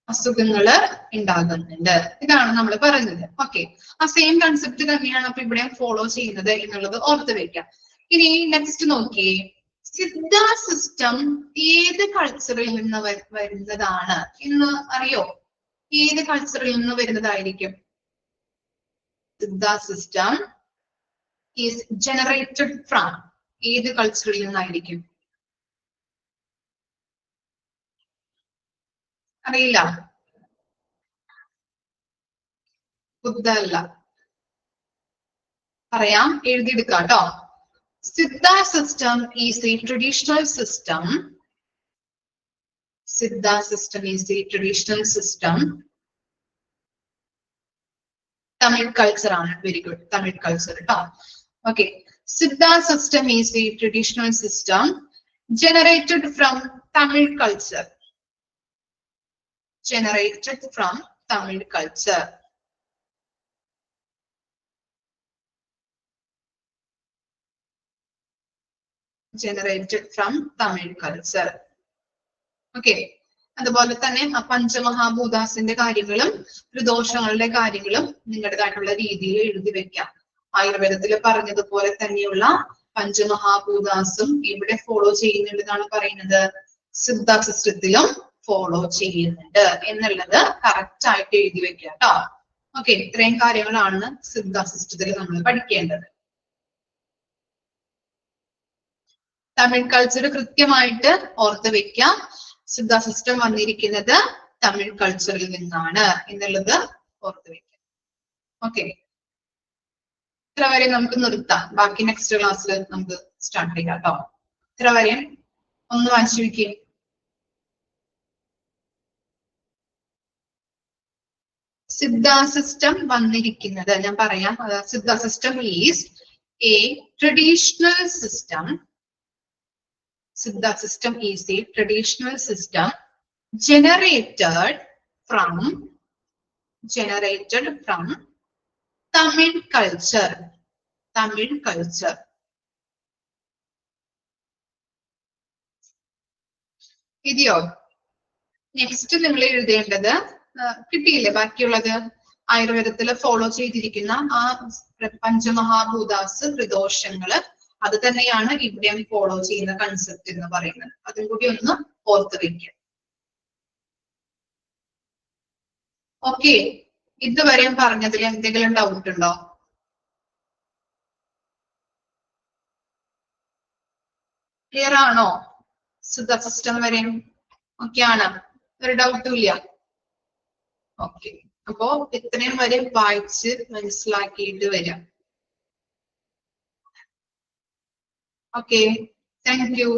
അസുഖങ്ങള് ഉണ്ടാകുന്നുണ്ട്. ഇതാണ് നമ്മൾ പറഞ്ഞത്. ഓക്കെ, ആ സെയിം കൺസെപ്റ്റ് തന്നെയാണ് അപ്പൊ ഇവിടെ ഫോളോ ചെയ്യുന്നത് എന്നുള്ളത് ഓർത്ത് വെക്കാം. ഇനി നെക്സ്റ്റ് നോക്കിയേ, സിദ്ധ സിസ്റ്റം ഏത് കൾച്ചറിൽ നിന്ന് വരുന്നതാണ് എന്ന് അറിയോ? ഏത് കൾച്ചറിൽ നിന്ന് വരുന്നതായിരിക്കും? Siddha system is generated from ഏത് കൾച്ചറിൽ നിന്നായിരിക്കും? അറിയില്ല. ബുദ്ധ അല്ല. പറയാം, എഴുതിയെടുക്കാം കേട്ടോ. Siddha system is a traditional system. Siddha system is a traditional system. Tamil culture ആണ്. വെരി ഗുഡ്, തമിഴ് കൾച്ചർ കേട്ടോ. Okay, Siddha system is a traditional system generated from Tamil culture. Generated from Tamil culture. Generated from Tamil culture. Okay. അതുപോലെ തന്നെ പഞ്ചമഹാഭൂതാസിന്റെ കാര്യങ്ങളും ത്രിദോഷങ്ങളുടെ കാര്യങ്ങളും നിങ്ങളുടേതായിട്ടുള്ള രീതിയിൽ എഴുതി വെക്കാം. ആയുർവേദത്തിൽ പറഞ്ഞതുപോലെ തന്നെയുള്ള പഞ്ചമഹാഭൂതാസും ഇവിടെ ഫോളോ ചെയ്യുന്നുണ്ടെന്നാണ് പറയുന്നത്. സിദ്ധ സിസ്റ്റത്തിലും ഫോളോ ചെയ്യുന്നുണ്ട് എന്നുള്ളത് കറക്റ്റ് ആയിട്ട് എഴുതി വെക്കുക കേട്ടോ. ഓക്കെ, ഇത്രയും കാര്യങ്ങളാണ് സിദ്ധ സിസ്റ്റത്തിൽ നമ്മൾ പഠിക്കേണ്ടത്. തമിഴ് കൾച്ചർ കൃത്യമായിട്ട് ഓർത്ത് വെക്കാം. സിദ്ധ സിസ്റ്റം വന്നിരിക്കുന്നത് തമിഴ് കൾച്ചറിൽ നിന്നാണ് എന്നുള്ളത് ഓർത്ത് വെക്കാം. ഓക്കെ, ഇത്ര വരെ നമുക്ക് നിർത്താം. ബാക്കി നെക്സ്റ്റ് ക്ലാസ്സിൽ നമുക്ക് സ്റ്റാർട്ട് ചെയ്യാം കേട്ടോ. ഇത്ര വരെ ഒന്ന് വായിച്ചു വെക്കുക. സിദ്ധ സിസ്റ്റം വന്നിരിക്കുന്നത് ഞാൻ പറയാം. Siddha system is a traditional system. Siddha system is a traditional system generated from Tamil culture. Tamil culture. ഇതെയോ? നെക്സ്റ്റ് നിങ്ങൾ എഴുതേണ്ടത് കിട്ടിയില്ലേ? ബാക്കിയുള്ളത് ആയുർവേദത്തിൽ ഫോളോ ചെയ്തിരിക്കുന്ന ആ പഞ്ചമഹാഭൂതാസ് ത്രിദോഷങ്ങള് അത് തന്നെയാണ് ഇവിടെ ഫോളോ ചെയ്യുന്ന കൺസെപ്റ്റ് എന്ന് പറയുന്നത്. അതും കൂടി ഒന്ന് ഓർത്ത് വെക്കുക. ഓക്കെ, ഇതുവരെയും പറഞ്ഞതിൽ എന്തെങ്കിലും ഡൗട്ട് ഉണ്ടോ? ക്ലിയർ ആണോ? സിദ്ധ സിസ്റ്റം വരെയും ഓക്കെ ആണ്? ഒരു ഡൗട്ടും ഇല്ല? ഓക്കെ, അപ്പോ ഇത്രയും വരെ വായിച്ച് മനസ്സിലാക്കിയിട്ട് വരാം. Okay, thank you.